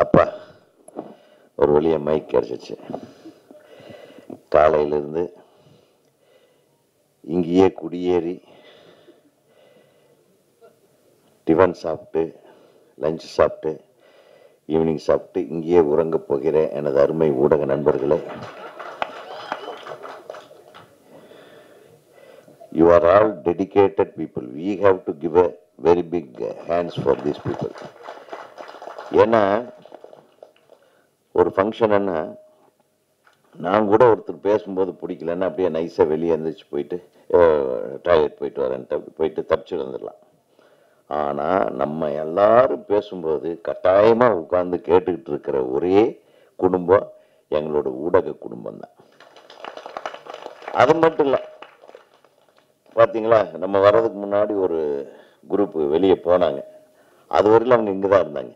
அப்பா ஒரு வழியா மைக் கிடைச்சிச்சு. காலையிலிருந்து இங்கேயே குடியேறி டிஃபன் சாப்பிட்டு லஞ்ச் சாப்பிட்டு ஈவினிங் சாப்பிட்டு இங்கேயே உறங்க போகிற எனது அருமை ஊடக நண்பர்களே, you are all dedicated people. We have to give a very big hands for these people. ஏன்னா ஒரு ஃபங்க்ஷன்னா நான் கூட ஒருத்தர் பேசும்போது பிடிக்கலன்னா அப்படியே நைஸாக வெளியே எழுந்திரிச்சு போயிட்டு டாய்லெட் போயிட்டு வரேன்ட்டு அப்படி போயிட்டு தப்பிச்சு வந்துடலாம். ஆனால் நம்ம எல்லாரும் பேசும்போது கட்டாயமாக உட்கார்ந்து கேட்டுக்கிட்டு இருக்கிற ஒரே குடும்பம் எங்களோட ஊடக குடும்பம் தான். அது மட்டும் இல்லை, பார்த்தீங்களா, நம்ம வர்றதுக்கு முன்னாடி ஒரு குரூப்பு வெளியே போனாங்க. அது வரையிலும் அவங்க இங்கே தான் இருந்தாங்க.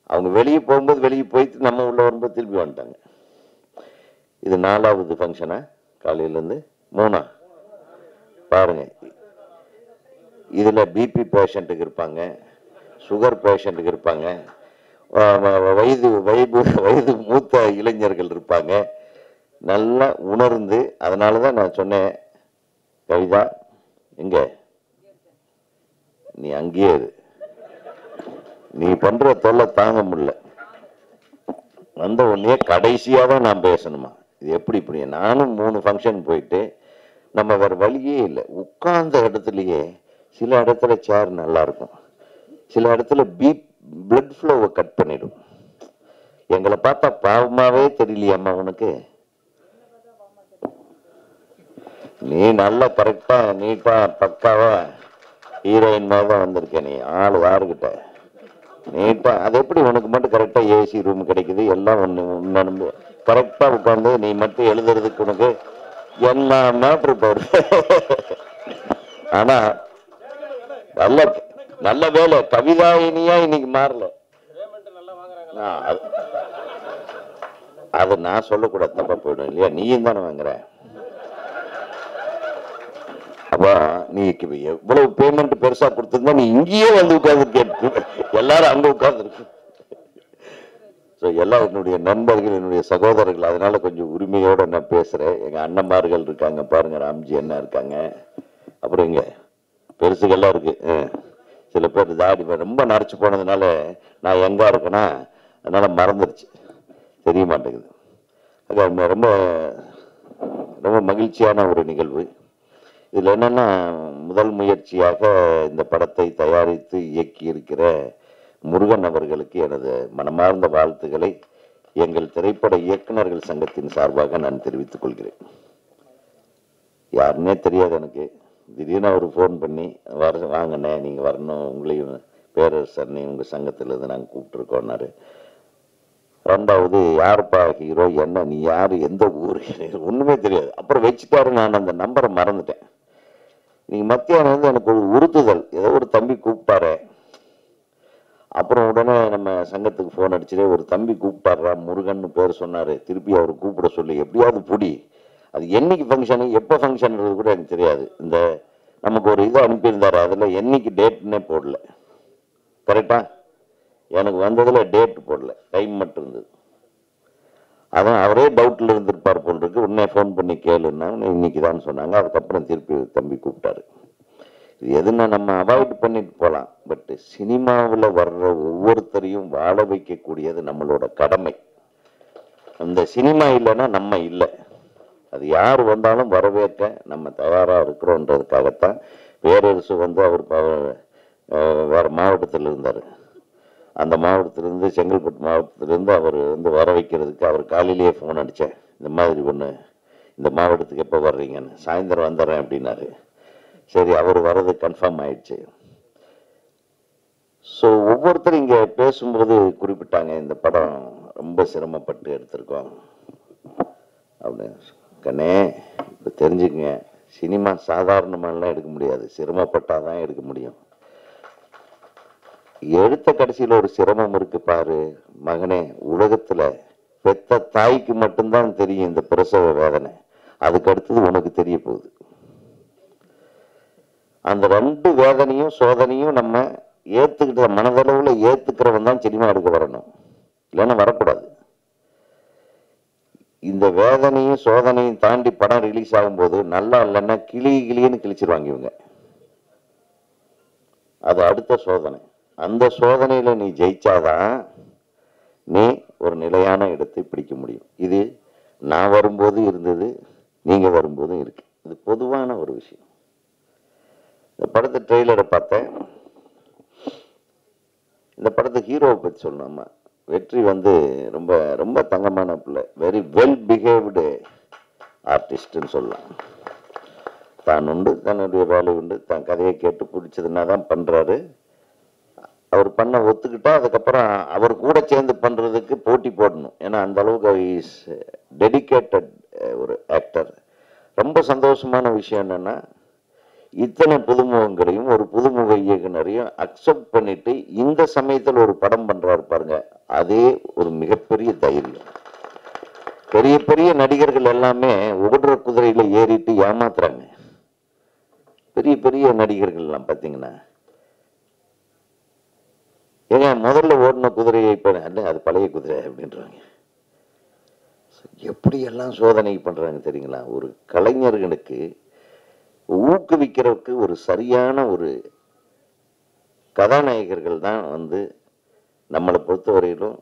அவங்க வெளியே போகும்போது வெளியே போயிட்டு நம்ம உள்ள வரும்போது திருப்பி வந்துட்டாங்க. இது 4வது ஃபங்க்ஷனா? காலையிலேருந்து 3 பாருங்க. இதில் பிபி பேஷண்ட்டுக்கு இருப்பாங்க, சுகர் பேஷண்ட்டுக்கு இருப்பாங்க, வயது மூத்த இளைஞர்கள் இருப்பாங்க. நல்லா உணர்ந்து, அதனால தான் நான் சொன்னேன், கவிதா எங்க நீ அங்கேயே இரு, நீ பண்ற தொல்லை தாங்க முடியல, வந்த உடனே கடைசியாக தான் நான் பேசணுமா? இது எப்படி இப்படி? நானும் 3 ஃபங்க்ஷன் போயிட்டு நம்ம வேற வழியே இல்லை. உட்கார்ந்த இடத்துலயே சில இடத்துல சேர் நல்லா இருக்கும், சில இடத்துல பிளட் ஃப்ளோவை கட் பண்ணிடும். எங்களை பார்த்தா பாவமாவே தெரியலையம்மா உனக்கு? நீ நல்லா கரெக்டா நீட்டா பக்காவா ஹீரோயின் மாதிரி தான் வந்திருக்க. நீ ஆள் வாருக்கிட்ட நீட்டா, அது எப்படி உனக்கு மட்டும் கரெக்டா ஏசி ரூம் கிடைக்குது? எல்லாம் ஒன்று கரெக்டா உட்காந்து நீ மட்டும் எழுதுறதுக்கு உனக்கு என்ன மேட்ரு போடு. ஆனா நல்ல நல்ல வேலை, கவிதாயினியா இன்னைக்கு மாறல. அது நான் சொல்லக்கூடாது, தப்பா போயிடும் இல்லையா? நீயும் தானே வாங்குற. அப்ப நீ எவ்வளவு பேமெண்ட் பெருசா கொடுத்திருந்தா நீ இங்கேயே வந்து உட்கார்ந்து கேட்டு எல்லாரும் அங்க உட்கார்ந்துருக்கு. எல்லாம் என்னுடைய நண்பர்கள், என்னுடைய சகோதரர்கள், அதனால கொஞ்சம் உரிமையோட நான் பேசுறேன். எங்க அண்ணன்மார்கள் இருக்காங்க பாருங்க, ராம்ஜி அண்ணா இருக்காங்க, அப்புறம் இங்க பெருசுகள்லாம் இருக்கு. சில பேர் தாடி ரொம்ப நரைச்சு போனதுனால நான் எங்க இருக்கேன்னா அதனால மறந்துருச்சு, தெரிய மாட்டேங்குது. அது ரொம்ப ரொம்ப மகிழ்ச்சியான ஒரு நிகழ்வு. இதில் என்னன்னா, முதல் முயற்சியாக இந்த படத்தை தயாரித்து இயக்கி இருக்கிற முருகன் அவர்களுக்கு எனது மனமார்ந்த வாழ்த்துக்களை எங்கள் திரைப்பட இயக்குநர்கள் சங்கத்தின் சார்பாக நான் தெரிவித்துக் கொள்கிறேன். யாருன்னே தெரியாது எனக்கு, திடீர்னு அவர் ஃபோன் பண்ணி வாங்கண்ணே நீங்கள் வரணும், உங்களையும் பேரரசர்னே உங்கள் சங்கத்திலிருந்து நாங்கள் கூப்பிட்டுருக்கோன்னாரு. 2வது யாருப்பா ஹீரோ, என்ன நீ யாரு, எந்த ஊர், ஒன்றுமே தெரியாது. அப்புறம் வச்சுட்டாரு, நான் அந்த நம்பரை மறந்துட்டேன். நீங்கள் மத்தியானம் வந்து எனக்கு ஒரு உறுத்துதல், ஏதோ ஒரு தம்பி கூப்பிட்டாரு. அப்புறம் உடனே நம்ம சங்கத்துக்கு ஃபோன் அடிச்சுட்டு, ஒரு தம்பி கூப்பிட்டாரா முருகன் பேர் சொன்னார், திருப்பி அவர் கூப்பிட சொல்லி எப்படியாவது புடி. அது என்னைக்கு ஃபங்க்ஷனு எப்போ ஃபங்க்ஷன்றது கூட எனக்கு தெரியாது. இந்த நமக்கு ஒரு இதை அனுப்பியிருந்தாரு, அதில் என்னைக்கு டேட்னே போடல. கரெக்டா? எனக்கு வந்ததில் டேட் போடல, டைம் மட்டும் இருந்தது. அதான் அவரே டவுட்டில் இருந்திருப்பார் போல் இருக்கு. உடனே ஃபோன் பண்ணி கேளுன்னா இன்னைக்கு தான் சொன்னாங்க. அதுக்கப்புறம் திருப்பி தம்பி கூப்பிட்டாரு. இது எதுனா நம்ம அவாய்ட் பண்ணிட்டு போகலாம், பட் சினிமாவில் வர்ற ஒவ்வொருத்தரையும் வாழ வைக்கக்கூடியது நம்மளோட கடமை. அந்த சினிமா இல்லைன்னா நம்ம இல்லை. அது யார் வந்தாலும் வரவேற்க நம்ம தயாராக இருக்கிறோன்றதுக்காகத்தான். பேரரசு வந்து அவர் வேறு மாவட்டத்தில் இருந்தார். அந்த மாவட்டத்திலேருந்து, செங்கல்பட்டு மாவட்டத்திலேருந்து அவர் வந்து வர வைக்கிறதுக்கு அவர் காலையிலேயே ஃபோன் அடித்தேன், இந்த மாதிரி ஒன்று, இந்த மாவட்டத்துக்கு எப்போ வர்றீங்கன்னு. சாயந்தரம் வந்துடுறேன் அப்படின்னாரு. சரி, அவர் வர்றது கன்ஃபார்ம் ஆயிடுச்சு. ஸோ ஒவ்வொருத்தரும் இங்கே பேசும்போது குறிப்பிட்டாங்க, இந்த படம் ரொம்ப சிரமப்பட்டு எடுத்திருக்கோம் அப்படின்னு. கண்ணே, இப்போ தெரிஞ்சுக்கங்க, சினிமா சாதாரணமாலாம் எடுக்க முடியாது, சிரமப்பட்டால் தான் எடுக்க முடியும். எடுத்த கடைசியில் ஒரு சிரமம் இருக்கு பாரு மகனே. உலகத்துல பெத்த தாய்க்கு மட்டும்தான் தெரியும் இந்த பிரசவ வேதனை, அதுக்கு அடுத்தது உனக்கு தெரிய போகுது. அந்த 2 வேதனையும் சோதனையும் நம்ம ஏற்றுக்கிட்ட மனதளவில் ஏற்றுக்கிறவன் தான் சினிமா எடுக்க வரணும், இல்லைன்னா வரக்கூடாது. இந்த வேதனையும் சோதனையும் தாண்டி படம் ரிலீஸ் ஆகும்போது நல்லா இல்லைன்னா கிளின்னு கிழிச்சிருவாங்க இவங்க. அது அடுத்த சோதனை. அந்த சோதனையில் நீ ஜெயிச்சாதான் நீ ஒரு நிலையான இடத்தை பிடிக்க முடியும். இது நான் வரும்போது இருந்தது, நீங்கள் வரும்போதும் இருக்கு. இது பொதுவான ஒரு விஷயம். இந்த படத்தை ட்ரெய்லரை பார்த்தேன். இந்த படத்தை ஹீரோவை பற்றி சொல்லணுமா? வெற்றி ரொம்ப ரொம்ப தங்கமான பிள்ளை, வெரி வெல் பிஹேவ்டு ஆர்டிஸ்ட்னு சொல்லலாம். தான் உண்டு, தன்னுடைய வேலை உண்டு, தான் கதையை கேட்டு பிடிச்சதுன்னா தான் பண்ணுறாரு. அவர் பண்ண ஒத்துக்கிட்டா அதுக்கப்புறம் அவர் கூட சேர்ந்து பண்ணுறதுக்கு போட்டி போடணும். ஏன்னா அந்த அளவுக்கு இஸ் டெடிக்கேட்டட் ஒரு ஆக்டர். ரொம்ப சந்தோஷமான விஷயம் என்னென்னா, இத்தனை புதுமுகங்களையும் ஒரு புதுமுக இயக்குனரையும் அக்செப்ட் பண்ணிட்டு இந்த சமயத்தில் ஒரு படம் பண்ணுறாரு பாருங்க, அதே ஒரு மிகப்பெரிய தைரியம். பெரிய பெரிய நடிகர்கள் எல்லாமே ஓடுற குதிரையில் ஏறிட்டு ஏமாத்துறாங்க. பெரிய பெரிய நடிகர்கள்லாம் பார்த்தீங்கன்னா, ஏங்க முதல்ல ஓடின குதிரையை இப்போ அது பழைய குதிரை அப்படின்றாங்க. எப்படியெல்லாம் சோதனை பண்ணுறாங்க தெரியுங்களா? ஒரு கலைஞர்களுக்கு ஊக்குவிக்கிறதுக்கு ஒரு சரியான ஒரு கதாநாயகர்கள் தான் நம்மளை பொறுத்தவரையிலும்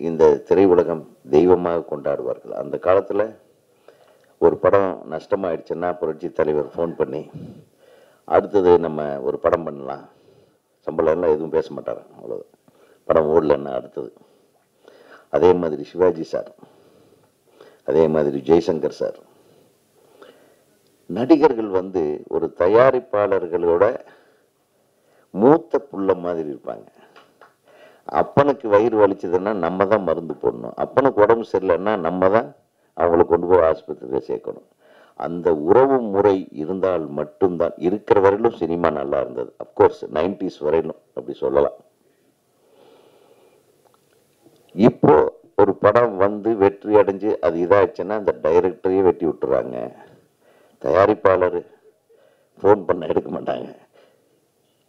இந்த திரையுலகம் தெய்வமாக கொண்டாடுவார்கள். அந்த காலத்தில் ஒரு படம் நஷ்டமாயிடுச்சுன்னா புரட்சி தலைவர் ஃபோன் பண்ணி அடுத்தது நம்ம ஒரு படம் பண்ணலாம், சம்பளம்லாம் எதுவும் பேச மாட்டார், அவ்வளோ. படம் ஓடலன்னா அடுத்தது. அதே மாதிரி சிவாஜி சார், அதே மாதிரி ஜெய்சங்கர் சார், நடிகர்கள் ஒரு தயாரிப்பாளர்களோட மூத்த புள்ள மாதிரி இருப்பாங்க. அப்பனுக்கு வயிறு வலிச்சதுன்னா நம்ம தான் மருந்து போடணும், அப்பனுக்கு உடம்பு சரியில்லைன்னா நம்ம தான் அவங்களை கொண்டு போய் ஆஸ்பத்திரியில் சேர்க்கணும். அந்த உறவு முறை இருந்தால் மட்டும்தான். இருக்கிற வரையிலும் சினிமா நல்லா இருந்தது. அப்கோர்ஸ் 90s வரையிலும் அப்படி சொல்லலாம். இப்போ ஒரு படம் வெற்றி அடைஞ்சு அது இதாச்சுன்னா அந்த டைரக்டரையே வெட்டி விட்டுறாங்க. தயாரிப்பாளர் ஃபோன் பண்ண எடுக்க மாட்டாங்க.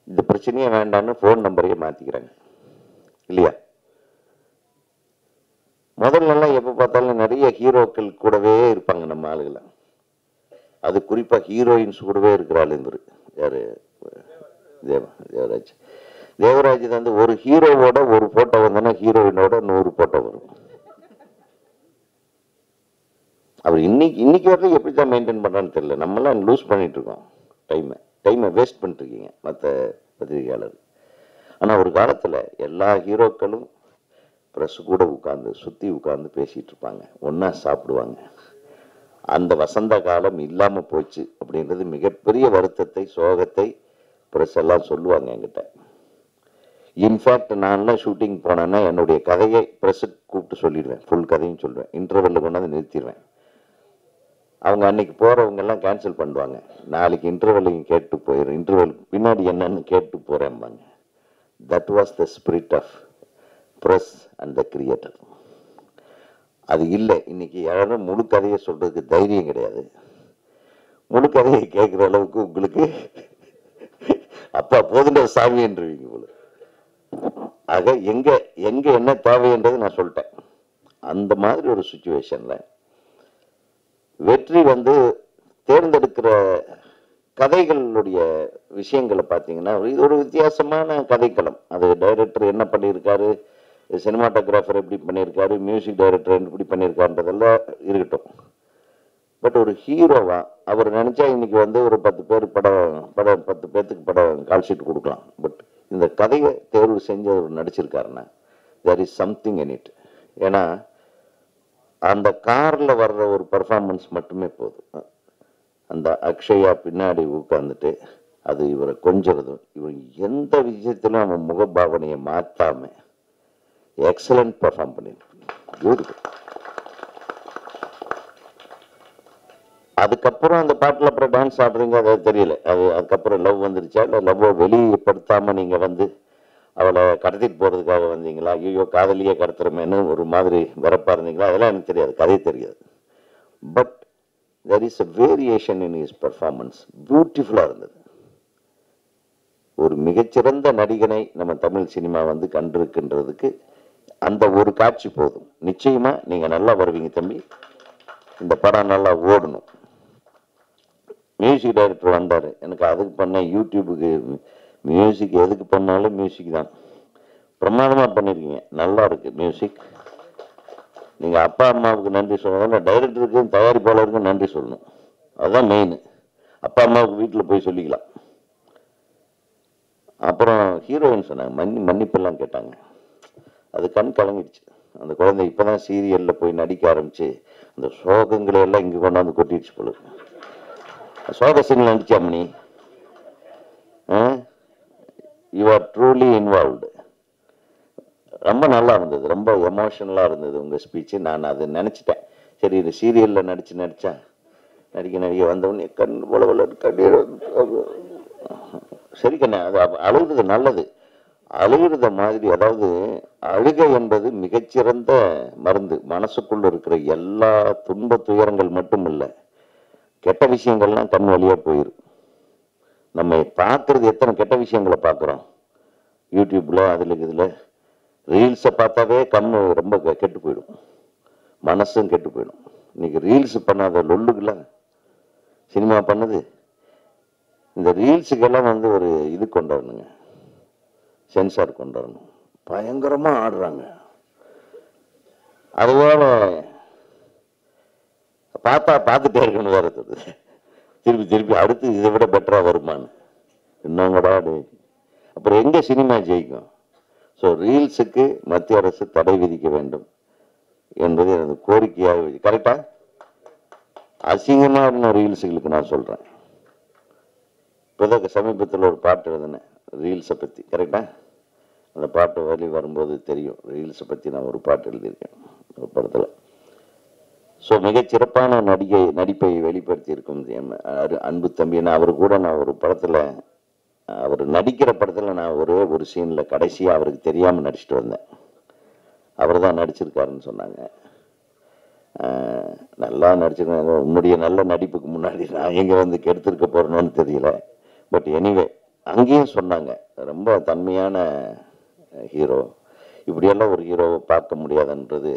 இந்த பிரச்சனையே வேண்டான்னு ஃபோன் நம்பரையே மாற்றிக்கிறாங்க இல்லையா? முதல்லலாம் எப்போ பார்த்தாலும் நிறைய ஹீரோக்கள் கூடவே இருப்பாங்க நம்ம ஆளுகளை. அது குறிப்பாக ஹீரோயின்ஸ் கூடவே இருக்கிறாள் இவர் யார், தேவராஜ். தேவராஜ் ஒரு ஹீரோவோட ஒரு ஃபோட்டோ வந்தோன்னா ஹீரோயினோட 100 ஃபோட்டோ வரும். அவர் இன்னைக்கு வரைக்கும் எப்படி தான் மெயின்டைன் பண்ணுறான்னு தெரியல. நம்மளாம் லூஸ் பண்ணிட்டு இருக்கோம் டைமை வேஸ்ட் பண்ணிட்டு இருக்கீங்க மற்ற பத்திரிகையாளர். ஆனால் ஒரு காலத்தில் எல்லா ஹீரோக்களும் ப்ரெஸ் கூட சுற்றி உட்காந்து பேசிகிட்டு இருப்பாங்க, ஒன்றா சாப்பிடுவாங்க. அந்த வசந்த காலம் இல்லாமல் போச்சு அப்படின்றது மிகப்பெரிய வருத்தத்தை, சோகத்தை ப்ரெஸ் எல்லாம் சொல்லுவாங்க என்கிட்ட. இன்ஃபேக்ட் நான்லாம் ஷூட்டிங் போனேன்னா என்னுடைய கதையை ப்ரெஸ்ஸுக்கு கூப்பிட்டு சொல்லிடுவேன், ஃபுல் கதையும் சொல்லுவேன், இன்டர்வெல்ல கொண்டாந்து நிறுத்திடுவேன். அவங்க அன்னைக்கு போகிறவங்க எல்லாம் கேன்சல் பண்ணுவாங்க, நாளைக்கு இன்டர்வெல்லையும் கேட்டு போயிடும், இன்டர்வெல் பின்னாடி என்னன்னு கேட்டு போகிறேன்பாங்க. That was the spirit of press and the creator. அது இல்லை இன்னைக்கு. யாரும் முழு கதையை சொல்றதுக்கு தைரியம் கிடையாது. முழு கதையை கேட்குற அளவுக்கு உங்களுக்கு அப்பா போதுன்ற சாமின்றீங்க போல. ஆக எங்க எங்க என்ன தேவைன்றது நான் சொல்லிட்டேன். அந்த மாதிரி ஒரு சுச்சுவேஷன்ல வெற்றி தேர்ந்தெடுக்கிற கதைகளுடைய விஷயங்களை பார்த்தீங்கன்னா இது ஒரு வித்தியாசமான கதைக்களம். அது டைரக்டர் என்ன பண்ணியிருக்காரு, சினிமாட்டோகிராஃபர் எப்படி பண்ணியிருக்காரு, மியூசிக் டைரக்டர் எப்படி பண்ணியிருக்காருன்றதெல்லாம் இருக்கட்டும். பட் ஒரு ஹீரோவா அவர் நினைச்சா இன்னைக்கு ஒரு 10 பேர் படம் 10 பேர்த்துக்கு படம் கால் ஷீட் கொடுக்கலாம். பட் இந்த கதையை தேர்வு செஞ்சு அவர் நடிச்சிருக்காருன்னா there is something in it. ஏன்னா அந்த காரில் வர்ற ஒரு பர்ஃபார்மன்ஸ் மட்டுமே போதும். அந்த அக்ஷயா பின்னாடி உட்காந்துட்டு அது இவரை கொஞ்சறதும், இவர் எந்த விஷயத்திலும் அவன் முகபாவனையை மாற்றாம எக்ஸலண்ட் பர்ஃபார்ம் பண்ணிருக்காங்க. அதுக்கப்புறம் அந்த பாட்டில் அப்புறம் டான்ஸ் ஆடுறீங்க, அது தெரியல. அதுக்கப்புறம் லவ் வந்துருச்சா இல்லை லவ்வை வெளிப்படுத்தாம நீங்க அவளை கடத்திட்டு போறதுக்காக வந்தீங்களா, ஐயோ காதலியே கடத்துறமேன்னு ஒரு மாதிரி வரப்பா இருந்தீங்களா, அதெல்லாம் எனக்கு தெரியாது, கதை தெரியாது. But there is a variation in his performance. பியூட்டிஃபுல்லா இருந்தது. ஒரு மிகச்சிறந்த நடிகனை நம்ம தமிழ் சினிமா வந்து கண்டிருக்கின்றதுக்கு அந்த ஒரு காட்சி போதும். நிச்சயமா நீங்க நல்லா வருவீங்க தம்பி. இந்த படம் நல்லா ஓடணும். மியூசிக் டைரக்டர் வந்தார், எனக்கு அதுக்கு பண்ணேன். யூடியூபுக்கு மியூசிக் எதுக்கு பண்ணாலும் மியூசிக் தான். பிரமாதமாக பண்ணியிருக்கீங்க, நல்லா இருக்கு மியூசிக். நீங்கள் அப்பா அம்மாவுக்கு நன்றி சொல்லணும், டைரக்டருக்கும் தயாரிப்பாளருக்கும் நன்றி சொல்லணும். அதுதான் மெயின். அப்பா அம்மாவுக்கு வீட்டில் போய் சொல்லிக்கலாம். அப்புறம் ஹீரோயின் சொன்னாங்க, மன்னிப்பெல்லாம் கேட்டாங்க. அது கண் கலங்கிடுச்சு. அந்த குழந்தை இப்போ தான் சீரியலில் போய் நடிக்க ஆரம்பிச்சு அந்த சோகங்களை எல்லாம் இங்கே கொண்டாந்து கொட்டிடுச்சு போல. சோக சீனில் நடிச்சாமணி, யூ ஆர் ட்ரூலி இன்வால்வ்டு. ரொம்ப நல்லா இருந்தது, ரொம்ப எமோஷனலாக இருந்தது உங்கள் ஸ்பீச்சு. நான் அதை நினச்சிட்டேன், சரி இது சீரியலில் நடித்தா நடிக்க வந்தவொடனே கண் போல கண்ணீர். சரி கண்ணே, அது அழுகுறது நல்லது. அழுகிறத மாதிரி, அதாவது அழுகை என்பது மிகச்சிறந்த மருந்து. மனசுக்குள்ள இருக்கிற எல்லா துன்ப துயரங்கள் மட்டும் இல்லை, கெட்ட விஷயங்கள்லாம் கண் வழியாக போயிடும். நம்ம பார்க்கறது எத்தனை கெட்ட விஷயங்களை பார்க்குறோம் யூடியூப்பில், அதில் இதில் ரீல்ஸை பார்த்தாவே கண் ரொம்ப கெட்டு போயிடும், மனசும் கெட்டு போயிடும். இன்னைக்கு ரீல்ஸ் பண்ணாத லொல்லுக்கெல்லாம் சினிமா பண்ணுது. இந்த ரீல்ஸுக்கெல்லாம் வந்து ஒரு இது கொண்டாடணுங்க, சென்சார் கொண்டாடணும். பயங்கரமாக ஆடுறாங்க. அதுபோல பார்த்துட்டே இருக்கணும் வேறு, திருப்பி அடுத்து இதை விட பெட்டராக வருமானு இன்னும் கூட. அப்புறம் எங்கே சினிமா ஜெயிக்கும்? ஸோ ரீல்ஸுக்கு மத்திய அரசு தடை விதிக்க வேண்டும் என்பது எனது கோரிக்கையாக. கரெக்டா? அசிங்கமாக இருந்த ரீல்ஸுகளுக்கு நான் சொல்கிறேன். இப்போதான் சமீபத்தில் ஒரு பாட்டு எழுதினேன் ரீல்ஸை பற்றி. கரெக்டா? அந்த பாட்டு வழி வரும்போது தெரியும், ரீல்ஸை பற்றி நான் ஒரு பாட்டு எழுதியிருக்கேன் ஒரு படத்தில். ஸோ மிகச்சிறப்பான நடிப்பை வெளிப்படுத்தி இருக்கும் அன்பு தம்பி. நான் அவர் கூட நான் ஒரு படத்தில், அவர் நடிக்கிற படத்தில் நான் ஒரு சீனில் கடைசியாக அவருக்கு தெரியாமல் நடிச்சுட்டு வந்தேன். அவர் தான் நடிச்சிருக்காருன்னு சொன்னாங்க. நல்லா நடிச்சிருக்காங்க. உன்னுடைய நல்ல நடிப்புக்கு முன்னாடி நான் எங்கே வந்து கெடுத்திருக்க போகிறேன்னு தெரியல. பட் எனிவே அங்கேயும் சொன்னாங்க, ரொம்ப தன்மையான ஹீரோ, இப்படியெல்லாம் ஒரு ஹீரோவை பார்க்க முடியாதுன்றது.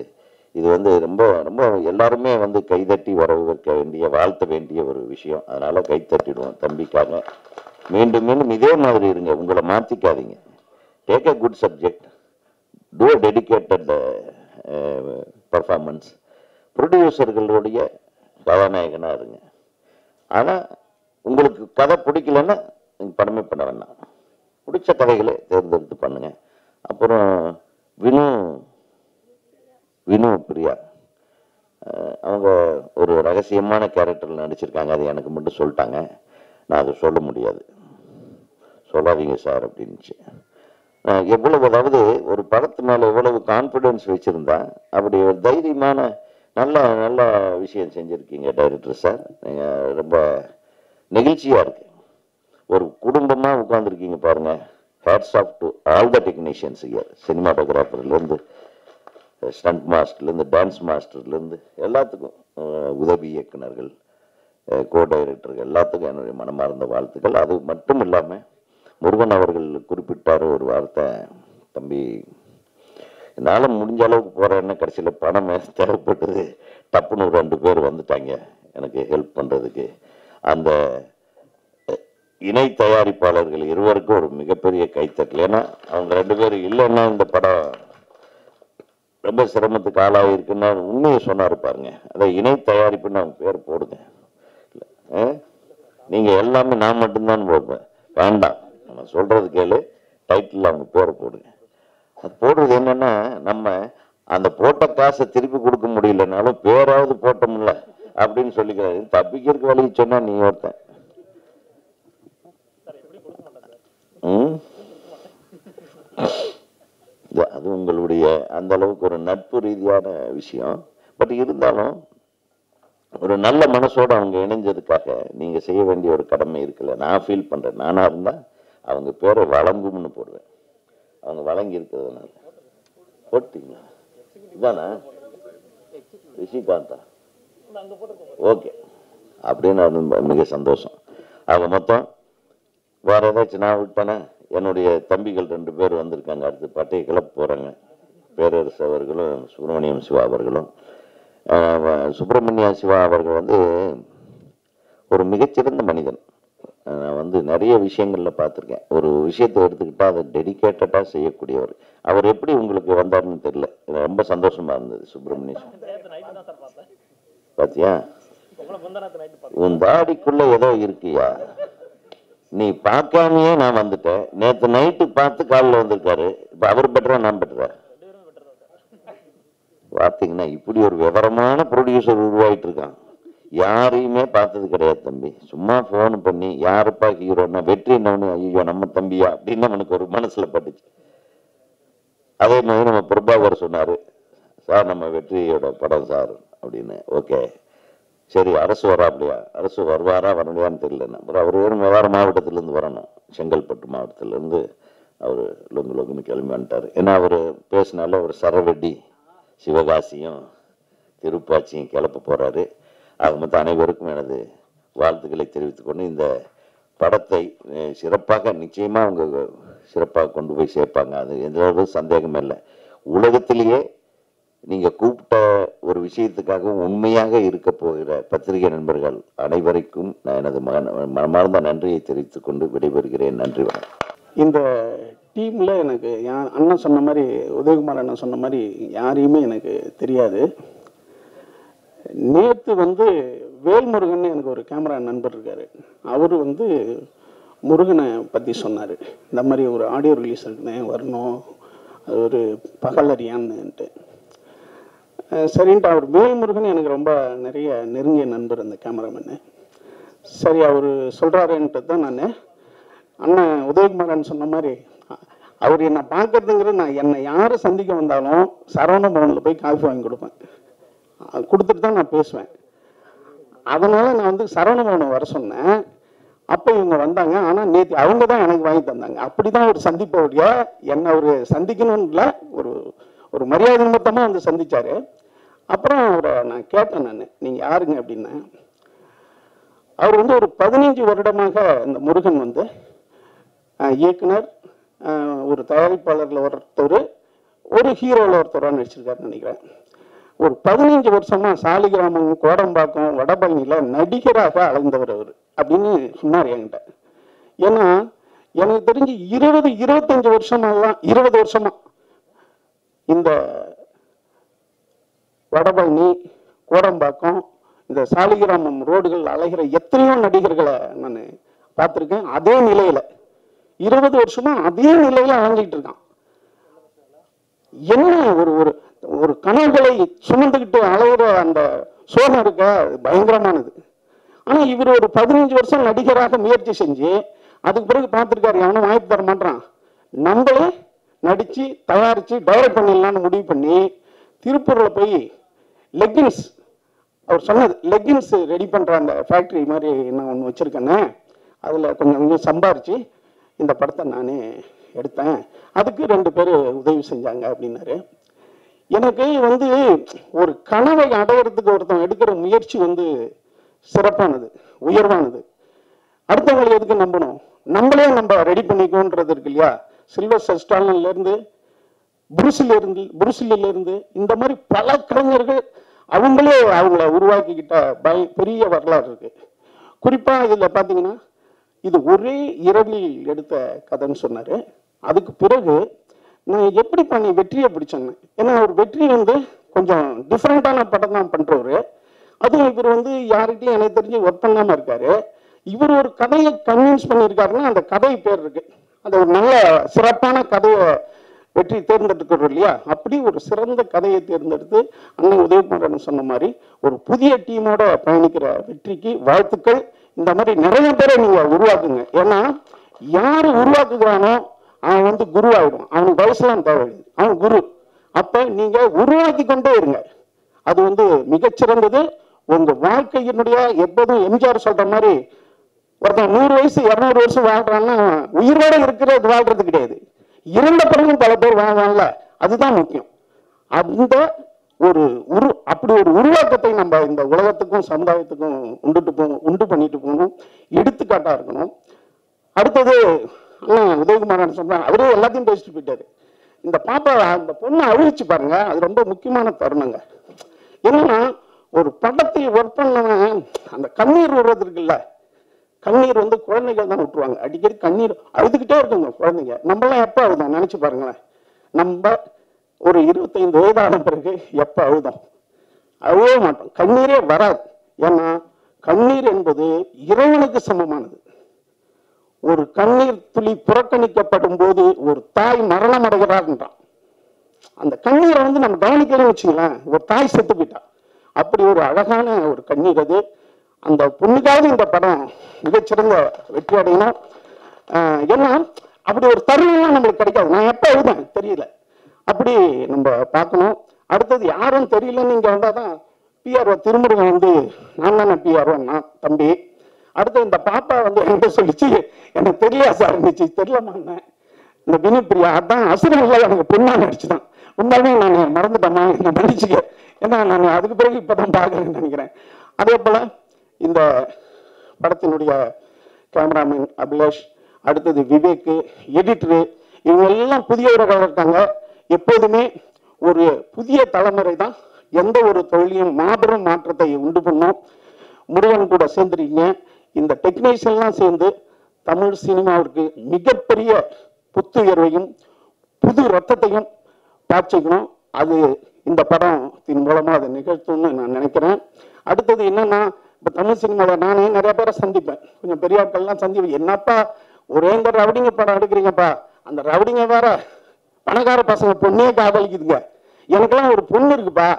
இது வந்து ரொம்ப ரொம்ப எல்லாருமே வந்து கைதட்டி வரவேற்க வேண்டிய, வாழ்த்த வேண்டிய ஒரு விஷயம். அதனால கைத்தட்டிடுவோம் தம்பிக்காக. மீண்டும் மீண்டும் இதே மாதிரி இருங்க, உங்களை மாற்றிக்காதீங்க. Take a good subject, do a dedicated performance. ப்ரொடியூசர்களுடைய கதாநாயகனாக இருங்க. ஆனால் உங்களுக்கு கதை பிடிக்கலன்னா நீங்கள் படமே பண்ண வேண்டாம், பிடிச்ச கதைகளை தேர்ந்தெடுத்து பண்ணுங்க. அப்புறம் வினு பிரியா, அவங்க ஒரு ரகசியமான கேரக்டரில் நடிச்சிருக்காங்க. அது எனக்கு மட்டும் சொல்லிட்டாங்க, நான் அதை சொல்ல முடியாது. சொல்லாதீங்க சார் அப்படின்ச்சு. எவ்வளவு, அதாவது ஒரு படத்து மேலே எவ்வளவு கான்ஃபிடென்ஸ் வச்சுருந்தா அப்படி ஒரு தைரியமான நல்ல நல்ல விஷயம் செஞ்சுருக்கீங்க டைரக்டர் சார். நீங்கள் ரொம்ப நெகிழ்ச்சியாக இருக்கு. ஒரு குடும்பமாக உட்காந்துருக்கீங்க பாருங்கள். Hats off to all the technicians here. சினிமாட்டோகிராஃபர்லேருந்து, ஸ்டண்ட் மாஸ்டர்லேருந்து, டான்ஸ் மாஸ்டர்லேருந்து எல்லாத்துக்கும், உதவி இயக்குநர்கள், கோ டைரக்டர்கள் எல்லாத்துக்கும் என்னுடைய மனமார்ந்த வாழ்த்துக்கள். அது மட்டும் இல்லாமல் முருகன் அவர்கள் குறிப்பிட்டார் ஒரு வார்த்தை, தம்பி என்னால் முடிஞ்ச அளவுக்கு போகிறேன்னு. கடைசியில் பணம் தேவைப்பட்டது, டப்புன்னு 2 பேர் வந்துட்டாங்க எனக்கு ஹெல்ப் பண்ணுறதுக்கு. அந்த இணை தயாரிப்பாளர்கள் இருவருக்கும் ஒரு மிகப்பெரிய கைத்தட்டல். ஏன்னா அவங்க 2 பேரும் இல்லைன்னா இந்த படம் ரொம்ப சிரமத்துக்கு ஆளாகிருக்குன்னா உண்மையை சொன்னார் பாருங்க. அதை இணை தயாரிப்புன்னு அவங்க பேர் போடுங்க. நீங்கள் எல்லாமே நான் மட்டும்தான் போடுவேன், வேண்டாம், நம்ம சொல்கிறது கேளு, டைட்டில் அவங்க பேரை போடுங்க. அது போடுறது என்னன்னா, நம்ம அந்த போட்ட காசை திருப்பி கொடுக்க முடியலனாலும் பேராவது போட்டோம்ல அப்படின்னு சொல்லிக்கிறாரு. தப்பிக்கிறதுக்கு வழி சொன்னா நீ ஒருத்தன். அது உங்களுடைய அந்த அளவுக்கு ஒரு நட்பு ரீதியான விஷயம். பட் இருந்தாலும் ஒரு நல்ல மனசோட அவங்க இணைஞ்சதுக்காக நீங்க செய்ய வேண்டிய ஒரு கடமை இருக்குல்ல, நான் ஃபீல் பண்றேன். நானா இருந்தா அவங்க பேரை வழங்கும்னு போடுவேன். அவங்க வழங்கி இருக்கிறதுனால போட்டீங்களா? இதானா ரிஷிகாந்தா? ஓகே, அப்படின்னு மிக சந்தோஷம். ஆக மொத்தம் வேற ஏதாச்சும் நான் விட்டேன்னா என்னுடைய தம்பிகள் 2 பேர் வந்திருக்காங்க, அடுத்து பட்டையை கிளப்ப போகிறாங்க. பேரரசு அவர்களும் சுப்பிரமணியம் சிவா அவர்களும். சுப்பிரமணிய சிவா அவர்கள் வந்து ஒரு மிகச்சிறந்த மனிதன். நான் வந்து நிறைய விஷயங்களில் பார்த்துருக்கேன். ஒரு விஷயத்தை எடுத்துக்கிட்டால் அதை டெடிக்கேட்டடாக செய்யக்கூடியவர். அவர் எப்படி உங்களுக்கு வந்தார்னு தெரியல, ரொம்ப சந்தோஷமாக இருந்தது. சுப்பிரமணிய பார்த்தியா, உன் தாடிக்குள்ள ஏதோ இருக்கியா, நீ பார்க்காமையே நான் வந்துட்டேன். நேற்று நைட்டு பார்த்து காலில் வந்திருக்காரு. இப்போ அவர் பெட்டரா நான் பெட்டரா? பார்த்தீங்கன்னா இப்படி ஒரு விவரமான ப்ரொடியூசர் உருவாயிட்டு இருக்கான். யாரையுமே பார்த்தது கிடையாது தம்பி. சும்மா ஃபோன் பண்ணி யாருப்பா ஹீரோன்னா வெற்றி என்னன்னு, ஐயோ நம்ம தம்பியா அப்படின்னு அவனுக்கு ஒரு மனசுல பட்டுச்சு. அதே மாதிரி நம்ம பிரபாகர் சொன்னாரு, சார் நம்ம வெற்றியோட படம் சார் அப்படின்னு. ஓகே சரி, அரசு வராப்லையா, அரசு வருவாரா வரலையான்னு தெரியல. அப்புறம் அவர் வேறு மாவட்டத்திலேருந்து வரணும், செங்கல்பட்டு மாவட்டத்திலேருந்து அவர் லொங்குன்னு கிளம்பி வந்துட்டார். ஏன்னா அவர் பேசினால ஒரு சரவெட்டி சிவகாசியும் திருப்பாச்சியும் கிளப்ப போகிறாரு. ஆக மொத்தம் அனைவருக்கும் எனது வாழ்த்துக்களை தெரிவித்துக்கொண்டு இந்த படத்தை சிறப்பாக நிச்சயமாக அவங்க சிறப்பாக கொண்டு போய் சேர்ப்பாங்க, அது எந்த சந்தேகமே இல்லை. உலகத்திலேயே நீங்கள் கூப்பிட்ட ஒரு விஷயத்துக்காகவும் உண்மையாக இருக்க போகிற பத்திரிகை நண்பர்கள் அனைவருக்கும் நான் எனது மனமார்ந்த நன்றியை தெரிவித்துக் கொண்டு விடைபெறுகிறேன். நன்றி, வணக்கம். இந்த டீமில் எனக்கு அண்ணன் சொன்ன மாதிரி, உதயகுமார் அண்ணன் சொன்ன மாதிரி யாரையுமே எனக்கு தெரியாது. நேற்று வந்து வேல்முருகன் எனக்கு ஒரு கேமரா நண்பர் இருக்கார். அவர் வந்து முருகனை பற்றி சொன்னார். இந்த மாதிரி ஒரு ஆடியோ ரிலீஸ் இருக்குன்னு வரணும், அது ஒரு பகலறியான்னுட்டு. சரின்ட்டு அவர் வேல்முருகன் எனக்கு ரொம்ப நிறைய நெருங்கிய நண்பர் அந்த கேமராமேனு. சரி அவர் சொல்கிறாருன்ட்டு தான் நான் அண்ணன் உதயகுமாரன் சொன்ன மாதிரி அவர் என்னை பார்க்கறதுங்கிறது, நான் என்னை யாரை சந்திக்க வந்தாலும் சரவண பவனில் போய் காஃபி வாங்கி கொடுப்பேன், கொடுத்துட்டு தான் நான் பேசுவேன். அதனால் நான் வந்து சரவண பவனை வர சொன்னேன். அப்போ இவங்க வந்தாங்க. ஆனால் நேற்று அவங்க தான் எனக்கு வாங்கி தந்தாங்க. அப்படி தான் ஒரு சந்திப்போடைய என்னை ஒரு சந்திக்கணும்னு இல்லை, ஒரு மரியாதை நிமித்தமாக வந்து சந்தித்தார். அப்புறம் அவரை நான் கேட்டேன், நீங்கள் யாருங்க அப்படின்னேன். அவர் வந்து ஒரு 15 வருடமாக இந்த முருகன் வந்து இயக்குனர், ஒரு தயாரிப்பாளரில் ஒருத்தர், ஒரு ஹீரோவில் ஒருத்தராக நடிச்சிருக்காருன்னு நினைக்கிறேன். ஒரு 15 வருஷமாக சாலிகிராமம், கோடம்பாக்கம், வடபழனியில் நடிகராக அலைந்தவர் அவர் அப்படின்னு சொன்னார் என்கிட்ட. ஏன்னா எனக்கு தெரிஞ்சு 20-25 வருஷமெல்லாம் 20 வருஷமா இந்த வடபழனி, கோடம்பாக்கம், இந்த சாலிகிராமம் ரோடுகள் அலைகிற எத்தனையோ நடிகர்களை நான் பார்த்துருக்கேன். அதே நிலையில 20 வருஷமா அதே நிலையில அலைஞ்சிட்டு இருக்கான். என்ன ஒரு கனவுகளை சுமந்துக்கிட்டு அலைகிற அந்த சோகம் இருக்க பயங்கரமானது. ஆனா இவர் ஒரு 15 வருஷம் நடிகராக முயற்சி செஞ்சு அதுக்கு பிறகு பார்த்துருக்காரு, எவனும் வாய்ப்பு தர மாட்டான், நம்மளே நடிச்சு தயாரிச்சு டைரக்ட் பண்ணிடலான்னு முடிவு பண்ணி திருப்பூரில் போய் லெக்கின்ஸ், அவர் சொன்னது லெக்கின்ஸ் ரெடி பண்ணுற அந்த ஃபேக்ட்ரி மாதிரி நான் ஒன்று வச்சுருக்கேன்னு, அதில் கொஞ்சம் சம்பாரிச்சு இந்த படத்தை நானே எடுத்தேன், அதுக்கு 2 பேர் உதவி செஞ்சாங்க அப்படின்னாரு. எனக்கு வந்து ஒரு கனவை அடையிறதுக்கு ஒருத்தன் எடுக்கிற முயற்சி வந்து சிறப்பானது, உயர்வானது. அடுத்தவங்களை எதுக்கு நம்பணும், நம்மளே நம்ம ரெடி பண்ணிக்கோன்றது இருக்கு இல்லையா. சில்வஸ்டர் ஸ்டாலின்லேருந்து புருசிலிருந்து இந்த மாதிரி பல கலைஞர்கள் அவங்களே அவங்கள உருவாக்கிக்கிட்ட பெரிய வரலாறு இருக்கு. குறிப்பா இதுல பாத்தீங்கன்னா இது ஒரே இரவில் எடுத்த கதைன்னு சொன்னாரு. அதுக்கு பிறகு நான் எப்படி பண்ணி வெற்றியை பிடிச்சேன்னு, ஏன்னா ஒரு வெற்றி வந்து கொஞ்சம் டிஃப்ரெண்டான படம் தான் பண்றவரு. அதுவும் இவர் வந்து யார்கிட்டையும் எனக்கு தெரிஞ்சு ஒர்க் பண்ணாம இருக்காரு. இவர் ஒரு கதையை கன்வின்ஸ் பண்ணியிருக்காருன்னா அந்த கதை பேர் இருக்கு, அந்த ஒரு நல்ல சிறப்பான கதையை வெற்றி தேர்ந்தெடுக்கிறோம் இல்லையா. அப்படி ஒரு சிறந்த கதையை தேர்ந்தெடுத்து அண்ணன் உதயகுமாரன் சொன்ன மாதிரி ஒரு புதிய டீமோட பயணிக்கிற வெற்றிக்கு வாழ்த்துக்கள். இந்த மாதிரி நிறைய பேரை நீங்க உருவாக்குங்க. ஏன்னா யாரு உருவாக்குகிறானோ அவன் வந்து குரு ஆயிடும். அவனுக்கு வயசுலாம் தேவையில்லை, அவன் குரு. அப்ப நீங்க உருவாக்கி கொண்டே இருங்க, அது வந்து மிகச்சிறந்தது. உங்க வாழ்க்கையினுடைய எப்போதும் எம்ஜிஆர் சொல்ற மாதிரி ஒருத்தன் 100 வயசு 200 வருஷம் வாழ்றான்னா உயிரோட இருக்கிறது வாழ்றது கிடையாது, இறந்த பிறகும் பல பேர் வாழ்வாங்கல்ல, அதுதான் முக்கியம். அந்த அப்படி ஒரு உருவாக்கத்தை நம்ம இந்த உலகத்துக்கும் சமுதாயத்துக்கும் உண்டு பண்ணிட்டு போகணும், எடுத்துக்காட்டா இருக்கணும். அடுத்தது ஆனால் உதயகுமார் சொன்னாங்க, அவரே எல்லாத்தையும் பேசிட்டு போயிட்டாரு. இந்த பாப்பா அந்த பொண்ணை அழிச்சு பாருங்க, அது ரொம்ப முக்கியமான தருணங்க. என்னன்னா ஒரு படத்தில் ஒர்க் பண்ணவன் அந்த கண்ணீர் விடுறது இருக்குல்ல, கண்ணீர் வந்து குழந்தைகள் தான் விட்டுருவாங்க. அடிக்கடி கண்ணீர் அழுதுகிட்டே இருக்குங்க குழந்தைங்க. நம்மளாம் எப்போ அழுதோம் நினைச்சு பாருங்களேன். நம்ம ஒரு 25 வயதான பிறகு எப்போ அழுதோம்? அழுவே மாட்டோம், கண்ணீரே வராது. ஏன்னா கண்ணீர் என்பது இறைவனுக்கு சமமானது. ஒரு கண்ணீர் துளி புறக்கணிக்கப்படும் போது ஒரு தாய் மரணம் அடைகிறார்ன்றான். அந்த கண்ணீரை வந்து நம்ம கவனிக்கலன்னு வச்சுங்களேன், ஒரு தாய் செத்து போயிட்டா. அப்படி ஒரு அழகான ஒரு கண்ணீர் அது. அந்த பொண்ணுக்காவது இந்த படம் மிகச்சிறந்த வெற்றி அடையணும். ஏன்னா அப்படி ஒரு தருணம்லாம் நம்மளுக்கு கிடைக்காது. நான் எப்போ எழுதேன் தெரியல, அப்படி நம்ம பார்க்கணும். அடுத்தது யாரும் தெரியலன்னு இங்கே வந்தால் தான் பிஆர்ஓ திருமுருகன் வந்து நான் தானே பிஆர்ஓ, நான் தம்பி. அடுத்து இந்த பாப்பா வந்து என்கிட்ட சொல்லிச்சு, எனக்கு தெரியலையா சார் இருந்துச்சு, தெரியலமாண்ணே. இந்த வினுப்பிரியா அதான் அசுரங்கள எனக்கு பொண்ணா நடிச்சுதான். உண்மையுமே நான் மறந்துட்டேம்மா, என்னை மன்னிச்சுக்க. ஏன்னா நான் அதுக்கு பிறகு இப்போதான் பார்க்குறேன்னு நினைக்கிறேன். அதே போல் இந்த படத்தினுடைய கேமராமேன் அபிலாஷ், அடுத்தது விவேக், எடிட்டரு, இவங்க எல்லாம் புதியவர்கள் இருக்காங்க. எப்போதுமே ஒரு புதிய தலைமுறை தான் எந்த ஒரு தொழிலையும் மாபெரும் மாற்றத்தை உண்டு பண்ணும். முருகன் கூட சேர்ந்துருக்கீங்க. இந்த டெக்னீஷியன்லாம் சேர்ந்து தமிழ் சினிமாவிற்கு மிகப்பெரிய புத்துயர்வையும் புது ரத்தத்தையும் பாய்ச்சிக்கணும். அது இந்த படத்தின் மூலமாக அதை நிகழ்த்தும்னு நான் நினைக்கிறேன். அடுத்தது என்னன்னா, இப்போ தமிழ் சினிமாவில் நானே நிறைய பேரை சந்திப்பேன், கொஞ்சம் பெரிய ஆட்கள்லாம் சந்திப்பேன். என்னப்பா ஒரே இந்த ரவுடிங்க படம் எடுக்கிறீங்கப்பா, அந்த ரவுடிங்க வேற பணக்கார பசங்க பொண்ணே காதலிக்குதுங்க. எனக்கெல்லாம் ஒரு பொண்ணு இருக்குப்பா,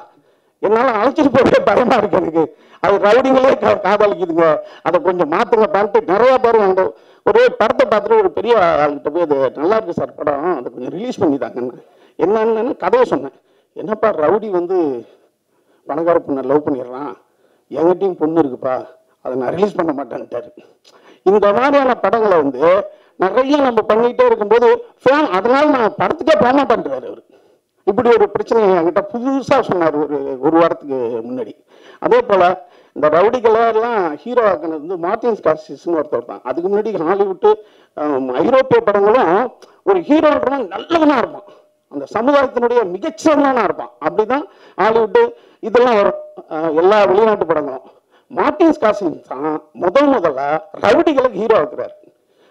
என்னால் அழைச்சிட்டு போகவே பயமா இருக்கு எனக்கு. அது ரவுடிங்களே காதலிக்குதுங்க, அதை கொஞ்சம் மாற்றுங்க பார்த்து நிறைய பேர் வந்து ஒரு படத்தை பார்த்துட்டு ஒரு பெரிய ஆள்கிட்ட போய் அது நல்லா இருக்கு சார் படம், அதை கொஞ்சம் ரிலீஸ் பண்ணிட்டாங்கன்னு. என்னன்னு கதையை சொன்னேன். என்னப்பா ரவுடி வந்து பணக்கார பொண்ணை லவ் பண்ணிடுறான், எங்கிட்டையும் பொண்ணு இருக்குப்பா, அதை நான் ரிலீஸ் பண்ண மாட்டேன்ட்டாரு. இந்த மாதிரியான படங்களை வந்து நிறைய நம்ம பண்ணிக்கிட்டே இருக்கும்போது அதனால நான் படத்துக்கே போக மாட்டேன்றாரு அவரு. இப்படி ஒரு பிரச்சனை என்கிட்ட புதுசாக சொன்னார் ஒரு வாரத்துக்கு முன்னாடி. அதே போல் இந்த ரவுடிகளை எல்லாம் ஹீரோ ஆக்கினது வந்து மார்டின் ஸ்கார்சிஸ்ன்னு ஒருத்தர் தான். அதுக்கு முன்னாடி ஹாலிவுட்டு ஐரோப்பிய படங்களும் ஒரு ஹீரோன்றவன் நல்லவனா இருப்பான், அந்த சமுதாயத்தினுடைய மிகச்சிறந்தவனா இருப்பான். அப்படிதான் ஹாலிவுட்டு இதெல்லாம் வரும், எல்லா வெளிநாட்டு படங்களும். மார்டின் ஸ்கார்சிஸ் தான் முதல்ல ரவுடிகளுக்கு ஹீரோ ஆக்குறாரு.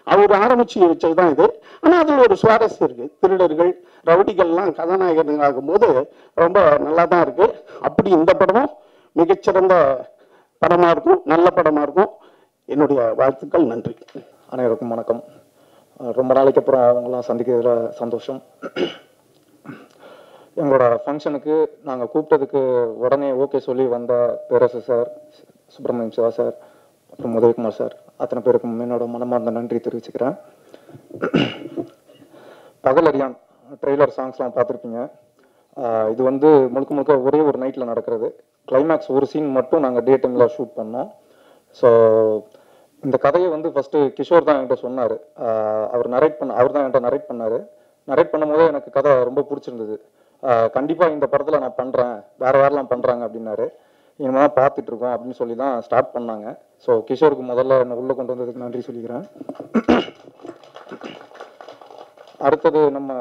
அவர் ஆரம்பிச்சு வச்சதுதான் இது. ஆனால் அதில் ஒரு சுவாரஸ்யம் இருக்கு. திருடர்கள் ரவுடிகள்லாம் கதாநாயகர்கள் ஆகும்போது ரொம்ப நல்லா தான் இருக்கு. அப்படி இந்த படமும் மிகச்சிறந்த படமா இருக்கும், நல்ல படமா இருக்கும். என்னுடைய வாழ்த்துக்கள், நன்றி. அனைவருக்கும் வணக்கம். ரொம்ப நாளைக்கு அப்புறம் அவங்களாம் சந்திக்கிறதுல சந்தோஷம். எங்களோட ஃபங்க்ஷனுக்கு நாங்கள் கூப்பிட்டதுக்கு உடனே ஓகே சொல்லி வந்த பேரரசு சார், சுப்பிரமணியம் சிவா சார், அப்புறம் உதயகுமார் சார், அத்தனை பேருக்கும் என்னோட மனமார்ந்த நன்றி தெரிவிச்சுக்கிறேன். பகலரியான் ட்ரெய்லர் சாங்ஸ்லாம் பார்த்துருப்பீங்க. இது வந்து முழுக்க முழுக்க ஒரே ஒரு நைட்டில் நடக்கிறது. கிளைமேக்ஸ் ஒரு சீன் மட்டும் நாங்கள் டே டைமில் ஷூட் பண்ணோம். ஸோ இந்த கதையை வந்து ஃபஸ்ட்டு கிஷோர் தான் என்கிட்ட சொன்னார். அவர் தான் என்கிட்ட நரேட் பண்ணார். நரேட் பண்ணும்போது எனக்கு கதை ரொம்ப பிடிச்சிருந்தது. கண்டிப்பாக இந்த படத்தில் நான் பண்ணுறேன், வேறு வேறெல்லாம் பண்ணுறாங்க அப்படின்னாரு. இனிமேல் பார்த்துட்டு இருக்கோம் அப்படின்னு சொல்லி தான் ஸ்டார்ட் பண்ணாங்க. ஸோ கிஷோருக்கு முதல்ல என்னை உள்ளே கொண்டு வந்ததுக்கு நன்றி சொல்லிக்கிறேன். அடுத்தது நம்ம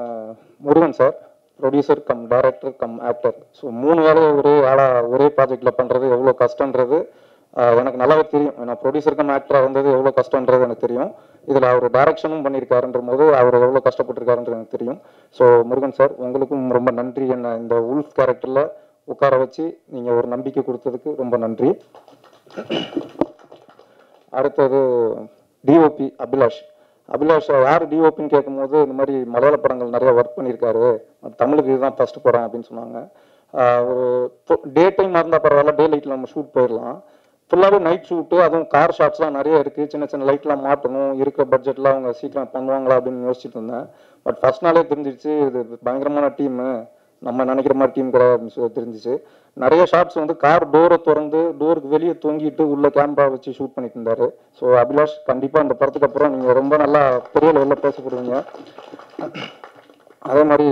Murugan sir, producer cum director come actor. So 3 வேலையை ஒரே ஆளாக ஒரே ப்ராஜெக்டில் பண்ணுறது எவ்வளோ கஷ்டன்றது எனக்கு நல்லாவே தெரியும். நான் ப்ரொடியூசர் கம் ஆக்டராக வந்தது எவ்வளோ கஷ்டன்றது எனக்கு தெரியும். இதில் அவர் டைரக்ஷனும் பண்ணியிருக்காருன்ற போது அவர் எவ்வளோ கஷ்டப்பட்டிருக்காருன்றது எனக்கு தெரியும். ஸோ முருகன் சார், உங்களுக்கும் ரொம்ப நன்றி. என்ன இந்த உல்ஃப் கேரக்டரில் உட்கார வச்சு நீங்கள் ஒரு நம்பிக்கை கொடுத்ததுக்கு ரொம்ப நன்றி. அடுத்தது டிஓபி அபிலாஷ். அபிலாஷ் யார் டிஓபின்னு கேட்கும்போது இந்த மாதிரி மலையாள படங்கள் நிறைய ஒர்க் பண்ணியிருக்காரு, தமிழுக்கு இதுதான் ஃபர்ஸ்ட் படம் அப்படின்னு சொன்னாங்க. ஒரு டே டைம் இருந்தால் பரவாயில்ல, டே லைட்டில் நம்ம ஷூட் போயிடலாம். ஃபுல்லாகவே நைட் ஷூட்டு, அதுவும் கார் ஷாட்ஸ்லாம் நிறைய இருக்குது. சின்ன சின்ன லைட்லாம் மாட்டணும், இருக்கிற பட்ஜெட்டில் அவங்க சீக்கிரம் பண்ணுவாங்களா அப்படின்னு யோசிச்சுட்டு இருந்தேன். பட் ஃபர்ஸ்ட் நாளே தெரிஞ்சிடுச்சு இது பயங்கரமான டீமு, நம்ம நினைக்கிற மாதிரி டீம் கிடையாது அப்படின்னு சொல்லி தெரிஞ்சிச்சு. நிறைய ஷாட்ஸ் வந்து கார் டோரை திறந்து டோருக்கு வெளியே தொங்கிட்டு உள்ள கேமரா வச்சு ஷூட் பண்ணிட்டு இருந்தாரு. ஸோ அபிலாஷ், கண்டிப்பாக இந்த படத்துக்கு அப்புறம் நீங்கள் ரொம்ப நல்லா பெரிய லெவலில் பேசப்படுவீங்க. அதே மாதிரி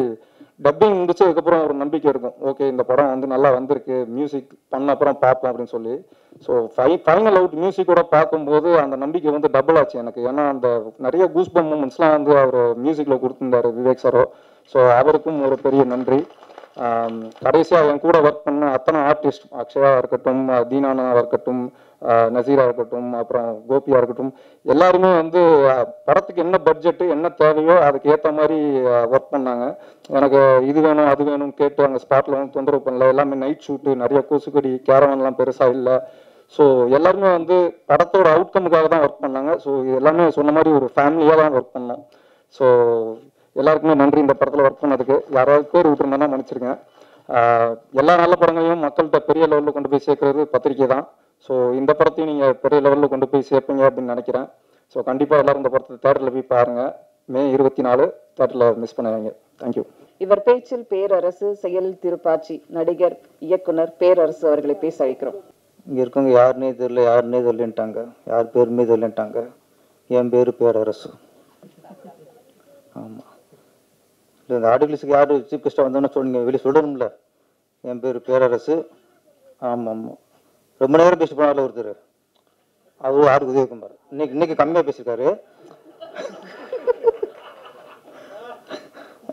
டப்பிங் முடிச்சதுக்கப்புறம் ஒரு நம்பிக்கை இருக்கும், ஓகே இந்த படம் வந்து நல்லா வந்திருக்கு, மியூசிக் பண்ண அப்புறம் பார்ப்போம் அப்படின்னு சொல்லி. ஸோ ஃபைனல் அவுட் மியூசிக்கோட பார்க்கும்போது அந்த நம்பிக்கை வந்து டபுள் ஆச்சு எனக்கு. ஏன்னா அந்த நிறைய கூஸ்பம் மூமெண்ட்ஸ்லாம் வந்து அவர் மியூசிக்கில் கொடுத்துருந்தாரு விவேக் சாரோ. ஸோ அவருக்கும் ஒரு பெரிய நன்றி. கடைசியாக என் கூட ஒர்க் பண்ண அத்தனை ஆர்டிஸ்ட், அக்ஷயா இருக்கட்டும், தீனானா இருக்கட்டும், நசீரா இருக்கட்டும், அப்புறம் கோபியா இருக்கட்டும், எல்லாருமே வந்து படத்துக்கு என்ன பட்ஜெட்டு என்ன தேவையோ அதுக்கு ஏற்ற மாதிரி ஒர்க் பண்ணாங்க. எனக்கு இது வேணும் அது வேணும்னு கேட்டு அங்கே ஸ்பாட்டில் வந்து தொந்தரவு பண்ணல. எல்லாமே நைட் ஷூட்டு, நிறைய கொசுக்கடி, கேரவன்லாம் பெருசாக இல்லை. ஸோ எல்லாருமே வந்து படத்தோட அவுட்கமுக்காக தான் ஒர்க் பண்ணாங்க. ஸோ எல்லாமே சொன்ன மாதிரி ஒரு ஃபேமிலியாக தான் ஒர்க் பண்ணோம். ஸோ எல்லாருக்குமே நன்றி இந்த படத்தில் ஒர்க் பண்ணதுக்கு. யாராவது பேர் விட்டுருந்தேன்னா மன்னிச்சிருங்க. எல்லா நல்ல படங்களையும் மக்கள்கிட்ட பெரிய லெவலில் கொண்டு போய் சேர்க்கறது பத்திரிக்கை தான். ஸோ இந்த படத்தையும் நீங்கள் பெரிய லெவலில் கொண்டு போய் சேர்ப்பீங்க அப்படின்னு நினைக்கிறேன். ஸோ கண்டிப்பாக எல்லாரும் இந்த படத்தை தேட்டரில் போய் பாருங்கள். மே 24 தேட்டரில் மிஸ் பண்ணுவாங்க. தேங்க்யூ. இவர் பேச்சில் பேரரசு, செயலில் திருப்பாச்சி, நடிகர் இயக்குனர் பேரரசு அவர்களை பேச வைக்கிறோம். இங்கே இருக்கவங்க யாருன்னே தெரியலன்ட்டாங்க, யார் பேருமே தெரியலன்ட்டாங்க. என் பேர் பேரரசு. ஆமாம், இல்லை இந்த ஆர்டிகிள்ஸுக்கு யார் சீஃப் கெஸ்ட்டாக வந்தோன்னு சொன்னீங்க, வெளியே சொல்லணும்ல. என் பேர் பேரரசு. ஆமாம் ஆமாம், ரொம்ப நேரம் பேசி போனால ஒருத்தர், அவரு ஆர் உதயகுமார். இன்னைக்கு கம்மியாக பேசியிருக்காரு.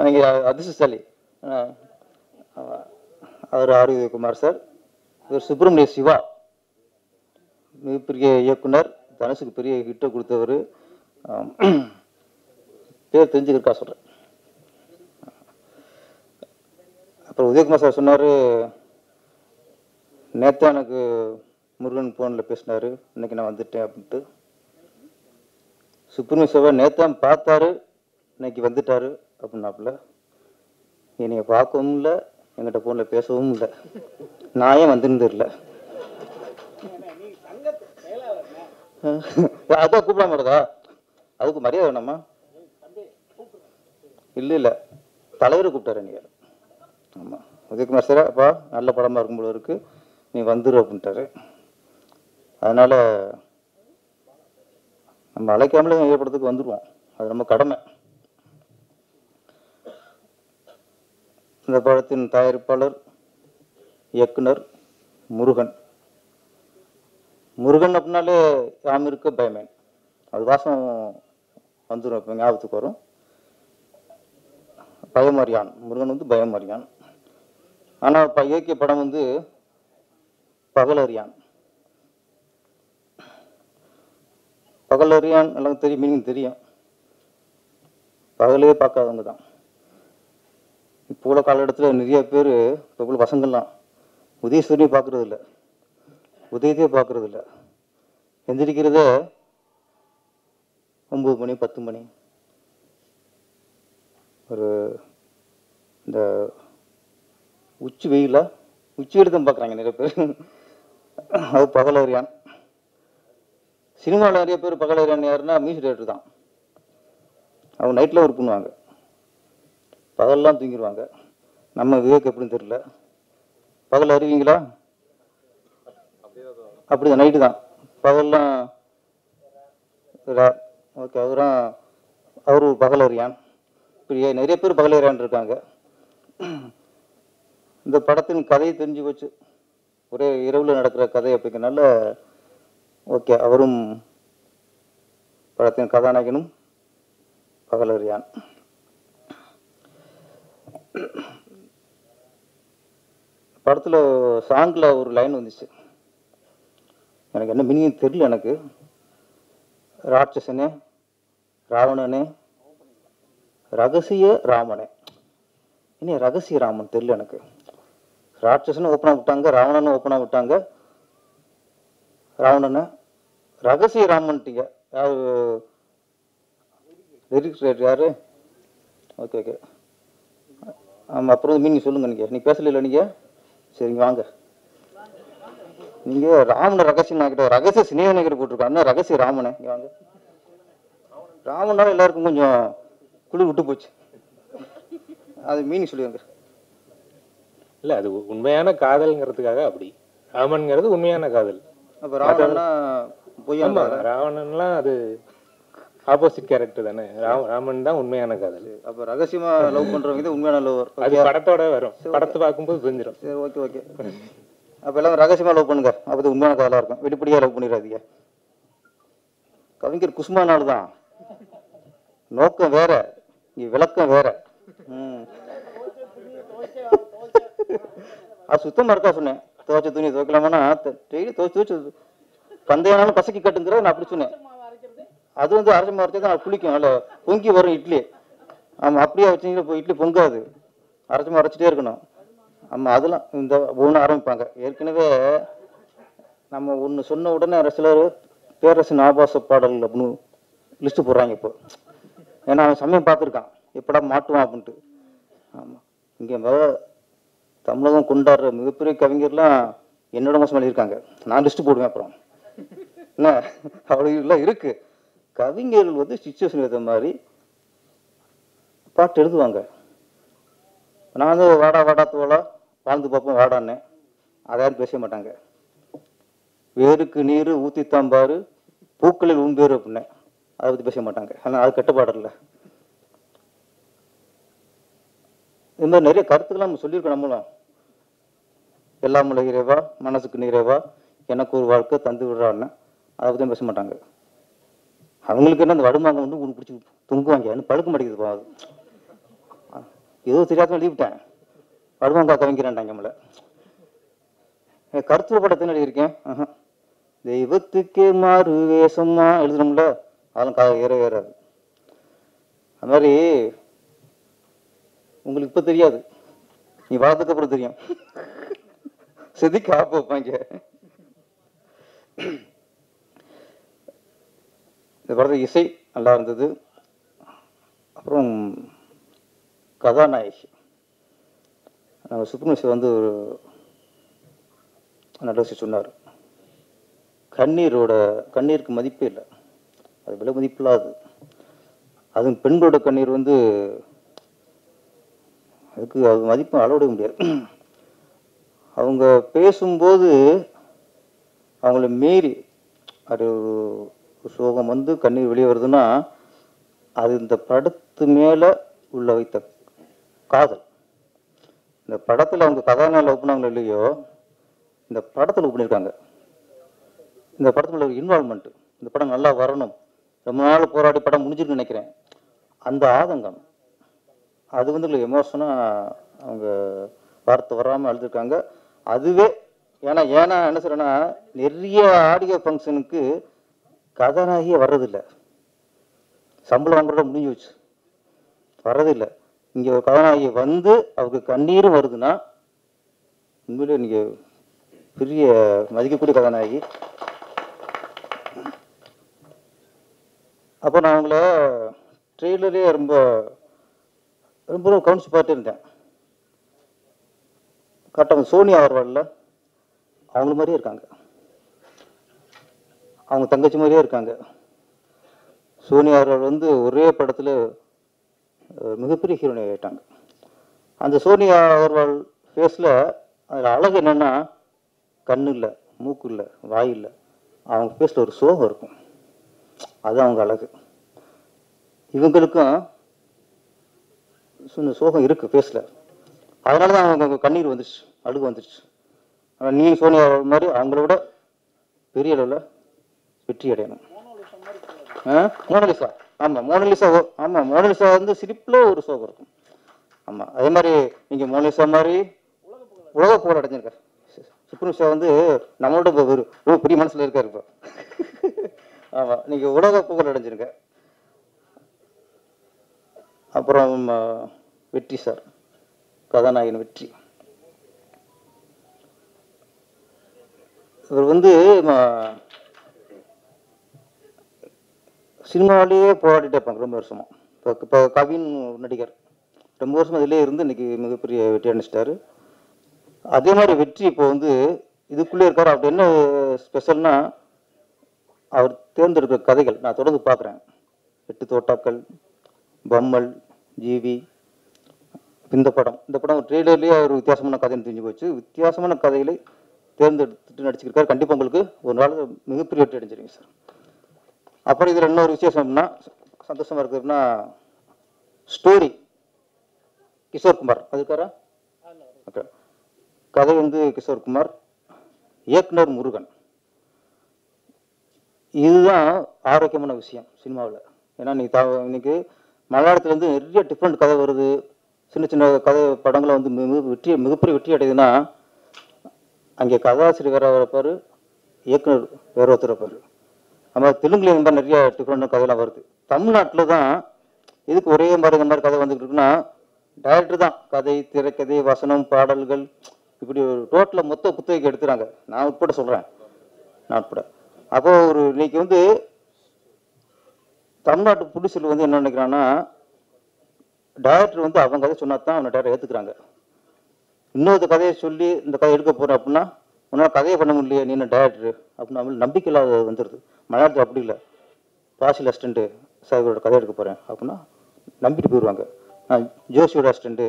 நீங்கள் அதிர்ஷ்டசாலி. அவர் ஆர் உதயகுமார் சார். இவர் சுப்பிரமணிய சிவா, மிகப்பெரிய இயக்குனர், தனுஷுக்கு பெரிய ஹிட்டை கொடுத்தவர். பேர் தெரிஞ்சுக்கிறக்கா சொல்கிறேன். அப்புறம் உதயகுமார் சார் சொன்னார், நேற்று எனக்கு முருகன் ஃபோனில் பேசினார், இன்னைக்கு நான் வந்துட்டேன் அப்படின்ட்டு. சுப்பிரமணிய சிவா நேத்தான் பார்த்தாரு, இன்னைக்கு வந்துட்டாரு அப்படின்னாப்புல. என்னைய பார்க்கவும் இல்லை, என்கிட்ட ஃபோனில் பேசவும் இல்லை. நான் ஏன் வந்துருந்துல அதான் கூப்பிடாம வருதா? அதுக்கு மரியாதை வேணாமா? இல்லை இல்லை, தலைவரை கூப்பிட்டாரு நீங்கள். ஆமாம், உதயகுமார் சார், அப்பா நல்ல படமாக இருக்கும் போல இருக்கு, நீ வந்துரு அப்படின்ட்டாரு. அதனால் நம்ம அழைக்காமலே எங்கள் படத்துக்கு வந்துடுவோம், அது நம்ம கடமை. இந்த படத்தின் தயாரிப்பாளர் இயக்குனர் முருகன். முருகன் அப்படின்னாலே யாம் இருக்க பயமேன், அது வாசம் வந்துடும், இப்போ ஞாபகத்துக்கு வரும். பயமறியான், முருகன் வந்து பயமறியான். ஆனால் இப்போ இயக்கிய படம் வந்து பகலறியான். பகலறியான் எல்லாம் தெரியும், மீனிங் தெரியும். பகலே பார்க்காதவங்க தான். இப்போ உள்ள காலகட்டத்தில் நிறைய பேர், இப்போ உள்ள பசங்கள்லாம் உதயசூரியனை பார்க்கறது இல்லை, உதயத்தையே பார்க்கறது இல்லை. எந்திரிக்கிறதே 9 மணி 10 மணி. ஒரு இந்த உச்சி வெயிலா உச்சி எடுத்து பார்க்குறாங்க நிறைய பேர். அது பகலறியான். சினிமாவில் நிறைய பேர் பகலறியான் யாருன்னா மியூசிக் டைரக்டர் தான். அவங்க நைட்டில் ஒர்க் பண்ணுவாங்க, பகல்லாம் தூங்கிடுவாங்க. நம்ம விவேக் எப்படின்னு தெரியல. பகல் அறிவீங்களா? அப்படி தான், நைட்டு தான். பகல்லாம் ஓகே, அவரு பகல் அறியான். இப்படி நிறைய பேர் பகல் அறியான் இருக்காங்க. இந்த படத்தின் கதையை தெரிஞ்சு போச்சு, ஒரே இரவில் நடக்கிற கதை அப்படிங்கிறனால ஓகே, அவரும் படத்தின் கதாநாயகனும் பகல் அறியான். படத்தில் சாங்கில் ஒரு லைன் வந்துச்சு, எனக்கு என்ன மீனிங் தெரியல எனக்கு. ராட்சசனே, ராவணனே, ரகசிய ராமனே. இனி ரகசிய ராமன் தெரியல எனக்கு. ராட்சசனை ஓப்பனாக விட்டாங்க, ராவணனை ஓப்பனாக விட்டாங்க. ராவணனை ரகசிய ராமன்ட்டீங்க. யாரு லிரிக்ஸ் யாரு? ஓகே ஓகே, ஆமாம். அப்புறம் மீனிங் சொல்லுங்க. நீங்கள் பேசல நீங்கள்? சரிங்க வாங்க. நீங்கள் ராமனை ரகசியம் ஆகிட்ட ரகசிய சினேகனை போட்டிருக்காங்க, ரகசிய ராமனை. இங்கே வாங்க. ராமனால எல்லாருக்கும் கொஞ்சம் குளிர் விட்டு போச்சு, அது மீனிங் சொல்லுவாங்க. இல்லை, அது உண்மையான காதல்ங்கிறதுக்காக அப்படி. ராமன்ங்கிறது உண்மையான காதல். அப்போ ராவணன்னா பொய்யா? ராவணன்லாம் அது ஆப்போசிட் கேரக்டர் தானே. ராமன் தான் உண்மையான காதல். அப்போ ரகசியமா லவ் பண்றவங்க இது உண்மையான லவ். அது படத்தோட வரும், படத்தை பார்க்கும்போது புரிஞ்சிடும். சரி, ஓகே ஓகே. அப்போ எல்லாமே ரகசியமா லவ் பண்ணுங்க, அப்போ அது உண்மையான காதலாக இருக்கும். வெளிப்படையாக லவ் பண்ணிடாதீங்க. கவிஞர் குசுமானால் தான் நோக்கம் வேற, இங்கே விளக்கம் வேற. அது சுத்தமாக இருக்கா சொன்னேன். துவைச்ச துணி துவைக்கலாமான்னா டெய்லி துவைச்சு பந்தையானாலும் கசக்கி கட்டுங்கிற நான் அப்படி சொன்னேன். அது வந்து அரைச்சி மரத்தை தான் குளிக்கும், அதில் பொங்கி வரும் இட்லி. ஆமாம், அப்படியே வச்சிங்கன்னா இப்போ இட்லி பொங்காது, அரைச்சி அரைச்சிட்டே இருக்கணும். ஆமாம், அதெல்லாம் இந்த ஒன்று ஆரம்பிப்பாங்க. ஏற்கனவே நம்ம ஒன்று சொன்ன உடனே சிலர் பேரரசின் ஆபாச பாடல் அப்படின்னு லிஸ்ட்டு போடுறாங்க இப்போ. ஏன்னா அவன் சமயம் பார்த்துருக்கான், எப்படா மாட்டுவான் அப்படின்ட்டு. ஆமாம், இங்கே தமிழகம் கொண்டாடுற மிகப்பெரிய கவிஞர்லாம் என்னோட மோசம் எழுதியிருக்காங்க. நான் லிஸ்ட்டு போடுவேன். அப்புறம் என்ன அவ்வளோ எல்லாம் இருக்கு. கவிஞர்கள் வந்து சிச்சுவேஷன் ஏற்ற மாதிரி பாட்டு எழுதுவாங்க. நான் வந்து வாடா வாடா தோளா வாழ்ந்து பார்ப்போம் வாடான்னு அதை யாரும் பேச மாட்டாங்க. வேருக்கு நீர் ஊற்றித்தாம்பாரு பூக்களில் உம்பேரு அப்படின்னு அதை பற்றி பேச மாட்டாங்க. ஆனால் அது கெட்ட பாடல் இல்லை. இது மாதிரி நிறைய கருத்துக்கெல்லாம் நம்ம சொல்லியிருக்கோம். நம்மளும் எல்லாம் உள்ள இறைவா, மனசுக்கு நிறைவா, எனக்கு ஒரு வாழ்க்கை தந்து விடுறான்னு அதை பற்றி பேச மாட்டாங்க. அவங்களுக்கு என்ன அந்த வடுமாங்க வந்து ஒன்று பிடிச்சி தொங்குவாங்க, இன்னும் பழுக்க மாட்டேங்குது. போகாது ஏதோ தெரியாத எழுதிவிட்டேன், வடுமாங்கா கவிங்கிறான்டாங்க நம்மளை. கருத்துவ படத்தை எழுதியிருக்கேன். தெய்வத்துக்கே மாறு வேஷமா எழுதுனோம்ல, அதெல்லாம் ஏற ஏறாது. அது மாதிரி உங்களுக்கு இப்போ தெரியாது, நீ வாழ்றதுக்கு அப்புறம் தெரியும். செதுக்கி ஆப்ப வைப்பாங்க. இந்த படத்தில் இசை நல்லா இருந்தது. அப்புறம் கதாநாயகி நம்ம சுப்ரமணியம் வந்து ஒரு நல்ல விஷயம் சொன்னார். கண்ணீருக்கு மதிப்பே இல்லை, அது விலை மதிப்பில்லாது. அதுவும் பெண்களோட கண்ணீர் வந்து அதுக்கு அது மதிப்பு அளவிட முடியாது. அவங்க பேசும்போது அவங்கள மீறி அது ஒரு சோகம் வந்து கண்ணீர் வெளியே வருதுன்னா அது இந்த படத்து மேலே உள்ள வைத்த காதல். இந்த படத்தில் அவங்க கதாநாயகன் லவ் பண்ணாங்களோ இல்லையோ, இந்த படத்தில் லவ் பண்ணியிருக்காங்க. இந்த படத்தில் ஒரு இன்வால்மெண்ட், இந்த படம் நல்லா வரணும், ரொம்ப நாள் போராடி படம் முடிஞ்சுன்னு நினைக்கிறேன், அந்த ஆதங்கம் அது வந்து எமோஷனாக அவங்க வார்த்தை வராமல் எழுதியிருக்காங்க. அதுவே ஏன்னா என்ன சொல்றேன்னா, நிறைய ஆடியோ ஃபங்க்ஷனுக்கு கதாநாயகியே வர்றதில்லை, சம்பளம் வாங்குறத முடிஞ்சு வச்சு வர்றதில்லை. இங்கே ஒரு கதாநாயகி வந்து அவருக்கு கண்ணீரும் வருதுன்னா உண்மையிலே நீங்கள் பெரிய மதிக்கக்கூடிய கதாநாயகி. அப்போ நான் அவங்கள ட்ரெயிலரே ரொம்ப ரொம்ப கவனிச்சு பார்த்து இருந்தேன். கரெக்டாக சோனியா அகர்வாலில் அவங்கள மாதிரியே இருக்காங்க, அவங்க தங்கச்சி மாதிரியே இருக்காங்க. சோனியா அகர்வால் வந்து ஒரே படத்தில் மிகப்பெரிய ஹீரோனி ஆகிட்டாங்க. அந்த சோனியா அகர்வால் ஃபேஸில் அதில் அழகு என்னென்னா, கண்ணு இல்லை, மூக்கு இல்லை, வாய் இல்லை, அவங்க ஃபேஸில் ஒரு சோகம் இருக்கும், அது அவங்க அழகு. இவங்களுக்கும் சோகம் இருக்குது ஃபேஸில், அதனால தான் அவங்க கண்ணீர் வந்துடுச்சு, அழுகு வந்துடுச்சு. ஆனால் நீ சோனியா மாதிரி அவங்கள விட பெரிய அளவில் வெற்றி அடையணும். மோனலிசா, ஆமாம் மோனலிசா, ஆமாம் மோனலிசா வந்து சிரிப்பில் ஒரு சோகம் இருக்கும். ஆமாம், அதே மாதிரி நீங்கள் மோனலிசா மாதிரி உலக புகழ் அடைஞ்சிருக்கார். சுப்ரமணியம் வந்து நம்மளோட ரொம்ப பெரிய மனசில் இருக்கார் இப்போ. ஆமாம், நீங்கள் உலக புகழ் அடைஞ்சிருக்க. அப்புறம் வெற்றி சார், கதாநாயகன் வெற்றி. இவர் வந்து சினிமாவிலேயே போராடிட்டே இருப்பாங்க ரொம்ப வருஷமா. இப்போ கவின் நடிகர் ரொம்ப வருஷம் அதிலே இருந்து இன்னைக்கு மிகப்பெரிய வெற்றி அடைச்சிட்டாரு. அதே மாதிரி வெற்றி இப்போ வந்து இதுக்குள்ளே இருக்கார். அப்படி என்ன ஸ்பெஷல்னா, அவர் தேர்ந்தெடுக்கிற கதைகள் நான் தொடர்ந்து பார்க்குறேன். 8 தோட்டாக்கள், பம்மல், ஜிவி, இந்த படம் ட்ரெய்லர்லேயே ஒரு வித்தியாசமான கதைன்னு தெரிஞ்சு போச்சு. வித்தியாசமான கதைகளை தேர்ந்தெடுத்துட்டு நடிச்சிருக்காரு. கண்டிப்பாக உங்களுக்கு ஒரு நாள் மிகப்பெரிய வெற்றி அடைஞ்சிருங்க சார். அப்புறம் இதில் இன்னொரு விசேஷம்னா, சந்தோஷமாக இருக்குதுன்னா ஸ்டோரி கிஷோர் குமார் அதுக்காரா ஓகே. கதை வந்து கிஷோர் குமார், இயக்குனர் முருகன். இதுதான் ஆரோக்கியமான விஷயம் சினிமாவில். ஏன்னா இன்னைக்கு மலையாளத்துலேருந்து நிறைய டிஃப்ரெண்ட் கதை வருது. சின்ன சின்ன கதை படங்களை வந்து மிகப்பெரிய வெற்றி அடையுதுன்னா அங்கே கதாசிரியர் வேற இருப்பார், இயக்குனர் வேற ஒருத்தர் இருப்பார். நம்ம தெலுங்குல இந்த மாதிரி நிறைய டிஃப்ரெண்ட் கதையெல்லாம் வருது. தமிழ்நாட்டில் தான் இதுக்கு ஒரே மாதிரி இந்த மாதிரி கதை வந்துக்கிட்டு இருக்குன்னா டைரக்டர் தான் கதை, திரைக்கதை, வசனம், பாடல்கள் இப்படி ஒரு டோட்டலாக மொத்த புத்தகைக்கு எடுத்துறாங்க. நான் உட்பட சொல்கிறேன், நான் உட்பட. அப்போ ஒரு இன்னைக்கு வந்து தமிழ்நாட்டு புடிசில் வந்து என்ன நினைக்கிறான்னா டைரக்டர் வந்து அவங்க கதை சொன்னா தான் அவனை டைரக்டர் ஏற்றுக்கிறாங்க. இன்னொரு கதையை சொல்லி இந்த கதை எடுக்க போகிறேன் அப்படின்னா உன்னால் கதையை பண்ண முடியலையே நீ என்ன டைரக்டர் அப்படின்னு அவங்களுக்கு நம்பிக்கை இல்லாத வந்துடுது. மலையாளத்தில் அப்படி இல்லை. பாசில் அசிஸ்டண்ட்டு சாரோட கதை எடுக்க போகிறேன் அப்படின்னா நம்பிட்டு போயிடுவாங்க. நான் ஜோஷியோட அசிஸ்டண்ட்டு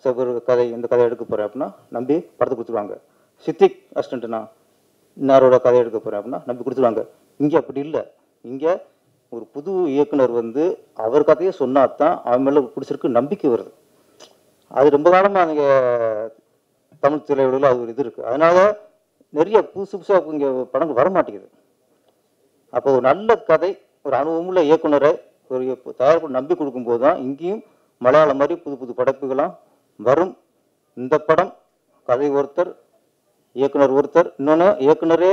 சார் கதை இந்த கதை எடுக்க போகிறேன் அப்படின்னா நம்பி படத்தை கொடுத்துருவாங்க. சித்திக் அசிஸ்டண்ட்டு நான் இன்னாரோட கதை எடுக்க போகிறேன் அப்படின்னா நம்பி கொடுத்துருவாங்க. இங்கே அப்படி இல்லை. இங்கே ஒரு புது இயக்குனர் வந்து அவர் கதையை சொன்னா தான் அவன் மேலே பிடிச்சிருக்கு நம்பிக்கை வருது. அது ரொம்ப காலமாக அங்கே தமிழ் திரையுலகில் அது ஒரு இது இருக்குது. அதனால நிறைய புதுசு புதுசாக இங்கே படங்கள் வர மாட்டேங்குது. அப்போ ஒரு நல்ல கதை, ஒரு அனுபவமுள்ள இயக்குனரை ஒரு தயாரிப்பு நம்பி கொடுக்கும்போது தான் இங்கேயும் மலையாளம் மாதிரி புது புது படைப்புகளாம் வரும். இந்த படம் கதை ஒருத்தர், இயக்குனர் ஒருத்தர், இன்னொன்று இயக்குனரே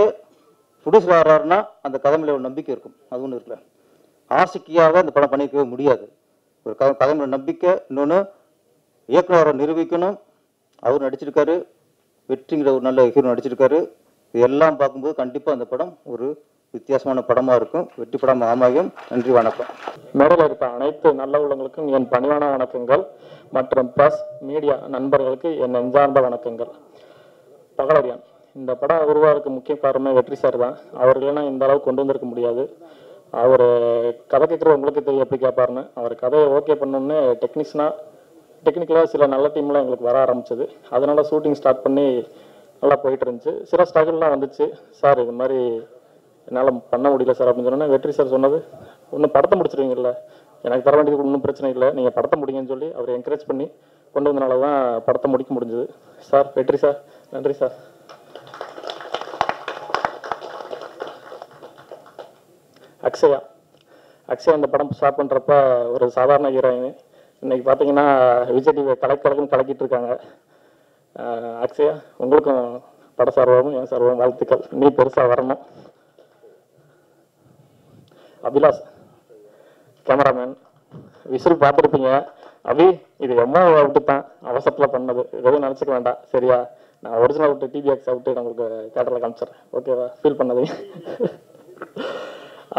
ப்ரொடியூசர் ஆகிறாருன்னா அந்த கதை மேலே ஒரு நம்பிக்கை இருக்கும். அது ஒன்று இருக்குல்ல, ஆசைக்காக அந்த படம் பண்ணிக்கவே முடியாது. ஒரு கதை மேலே நம்பிக்கை, இன்னொன்று இயக்குனரை நிரூபிக்கணும். அவர் நடிச்சிருக்காரு, வெற்றிங்கிற ஒரு நல்ல ஹீரோ நடிச்சிருக்காரு. இது எல்லாம் பார்க்கும்போது கண்டிப்பாக அந்த படம் ஒரு வித்தியாசமான படமாக இருக்கும். வெற்றி படம் அமையும். நன்றி, வணக்கம். மேடையில் இருக்க அனைத்து நல்ல உள்ளங்களுக்கும் என் பணிவான வணக்கங்கள் மற்றும் பிரஸ் மீடியா நண்பர்களுக்கு என் நெஞ்சார்ந்த வணக்கங்கள். பகலரியான் இந்த படம் உருவாகிறதுக்கு முக்கிய காரணமே வெற்றி சார் தான். அவர் இல்லைன்னா இந்த அளவுக்கு கொண்டு வந்திருக்க முடியாது. அவர் கதை கேட்குறது உங்களுக்கு தெரியும் எப்படி கேட்பாருன்னு. அவர் கதையை ஓகே பண்ணோன்னு டெக்னிக்கலாக சில நல்ல டீம்லாம் எங்களுக்கு வர ஆரம்பிச்சது. அதனால ஷூட்டிங் ஸ்டார்ட் பண்ணி நல்லா போயிட்டு இருந்துச்சு. சில ஸ்ட்ரகிள்லாம் வந்துச்சு. சார் இது மாதிரி என்னால் பண்ண முடியல சார் அப்படின்னு சொன்னோன்னா வெற்றி சார் சொன்னது ஒன்றும் படத்தை முடிச்சிருவீங்கல்ல, எனக்கு தர வேண்டியது ஒன்றும் பிரச்சனை இல்லை, நீங்கள் படத்தை முடிங்கன்னு சொல்லி அவர் என்கரேஜ் பண்ணி கொண்டு வந்தனால தான் படத்தை முடிக்க முடிஞ்சது. சார் வெற்றி சார் நன்றி சார். அக்ஷயா இந்த படம் ஸ்டார்ட் பண்ணுறப்ப ஒரு சாதாரண ஹீரோயின். இன்னைக்கு பார்த்தீங்கன்னா விஜய் டிவி கலக்கிட்டு இருக்காங்க. அக்ஷயா உங்களுக்கும் பட சார்பாகவும் என் சார்பாகவும் வாழ்த்துக்கள். நீ பெருசாக வரணும். அபிலாஷ் கேமராமேன், விசில் பார்த்துருப்பீங்க. அபி இது எம்மா அவுட்டு தான், அவசரத்தில் பண்ணது, எதுவும் நினச்சிக்க வேண்டாம் சரியா. நான் ஒரிஜினல் அவுட்டு டிபிஎக்ஸ் அவுட்டு நான் உங்களுக்கு தேட்டரில் காமிச்சிட்றேன், ஓகேவா? ஃபீல் பண்ணது.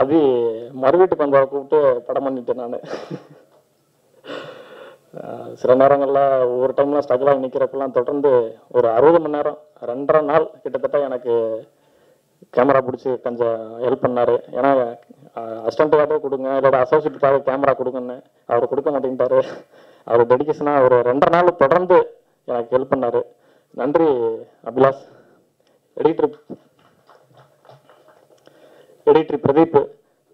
அபி மறுவீட்டு பண்பாவை கூப்பிட்டு படம் பண்ணிட்டேன் நான். சில நேரங்களில் ஒவ்வொரு டைம்லாம் ஸ்ட்ரகிளாக நிற்கிறப்பெல்லாம் தொடர்ந்து ஒரு 60 மணி நேரம் 2.5 நாள் கிட்டத்தட்ட எனக்கு கேமரா பிடிச்சி கொஞ்சம் ஹெல்ப் பண்ணார். ஏன்னா அசிஸ்டண்ட்டுக்காக கொடுங்க இல்லைடா அசோசியேட்டுக்காக கேமரா கொடுங்கன்னு அவர் கொடுக்க மாட்டேங்கிட்டாரு. அவர் டெடிக்கேஷனாக ஒரு 2.5 நாள் தொடர்ந்து எனக்கு ஹெல்ப் பண்ணார். நன்றி அபிலாஷ். எடிட்டர் பிரதீப்,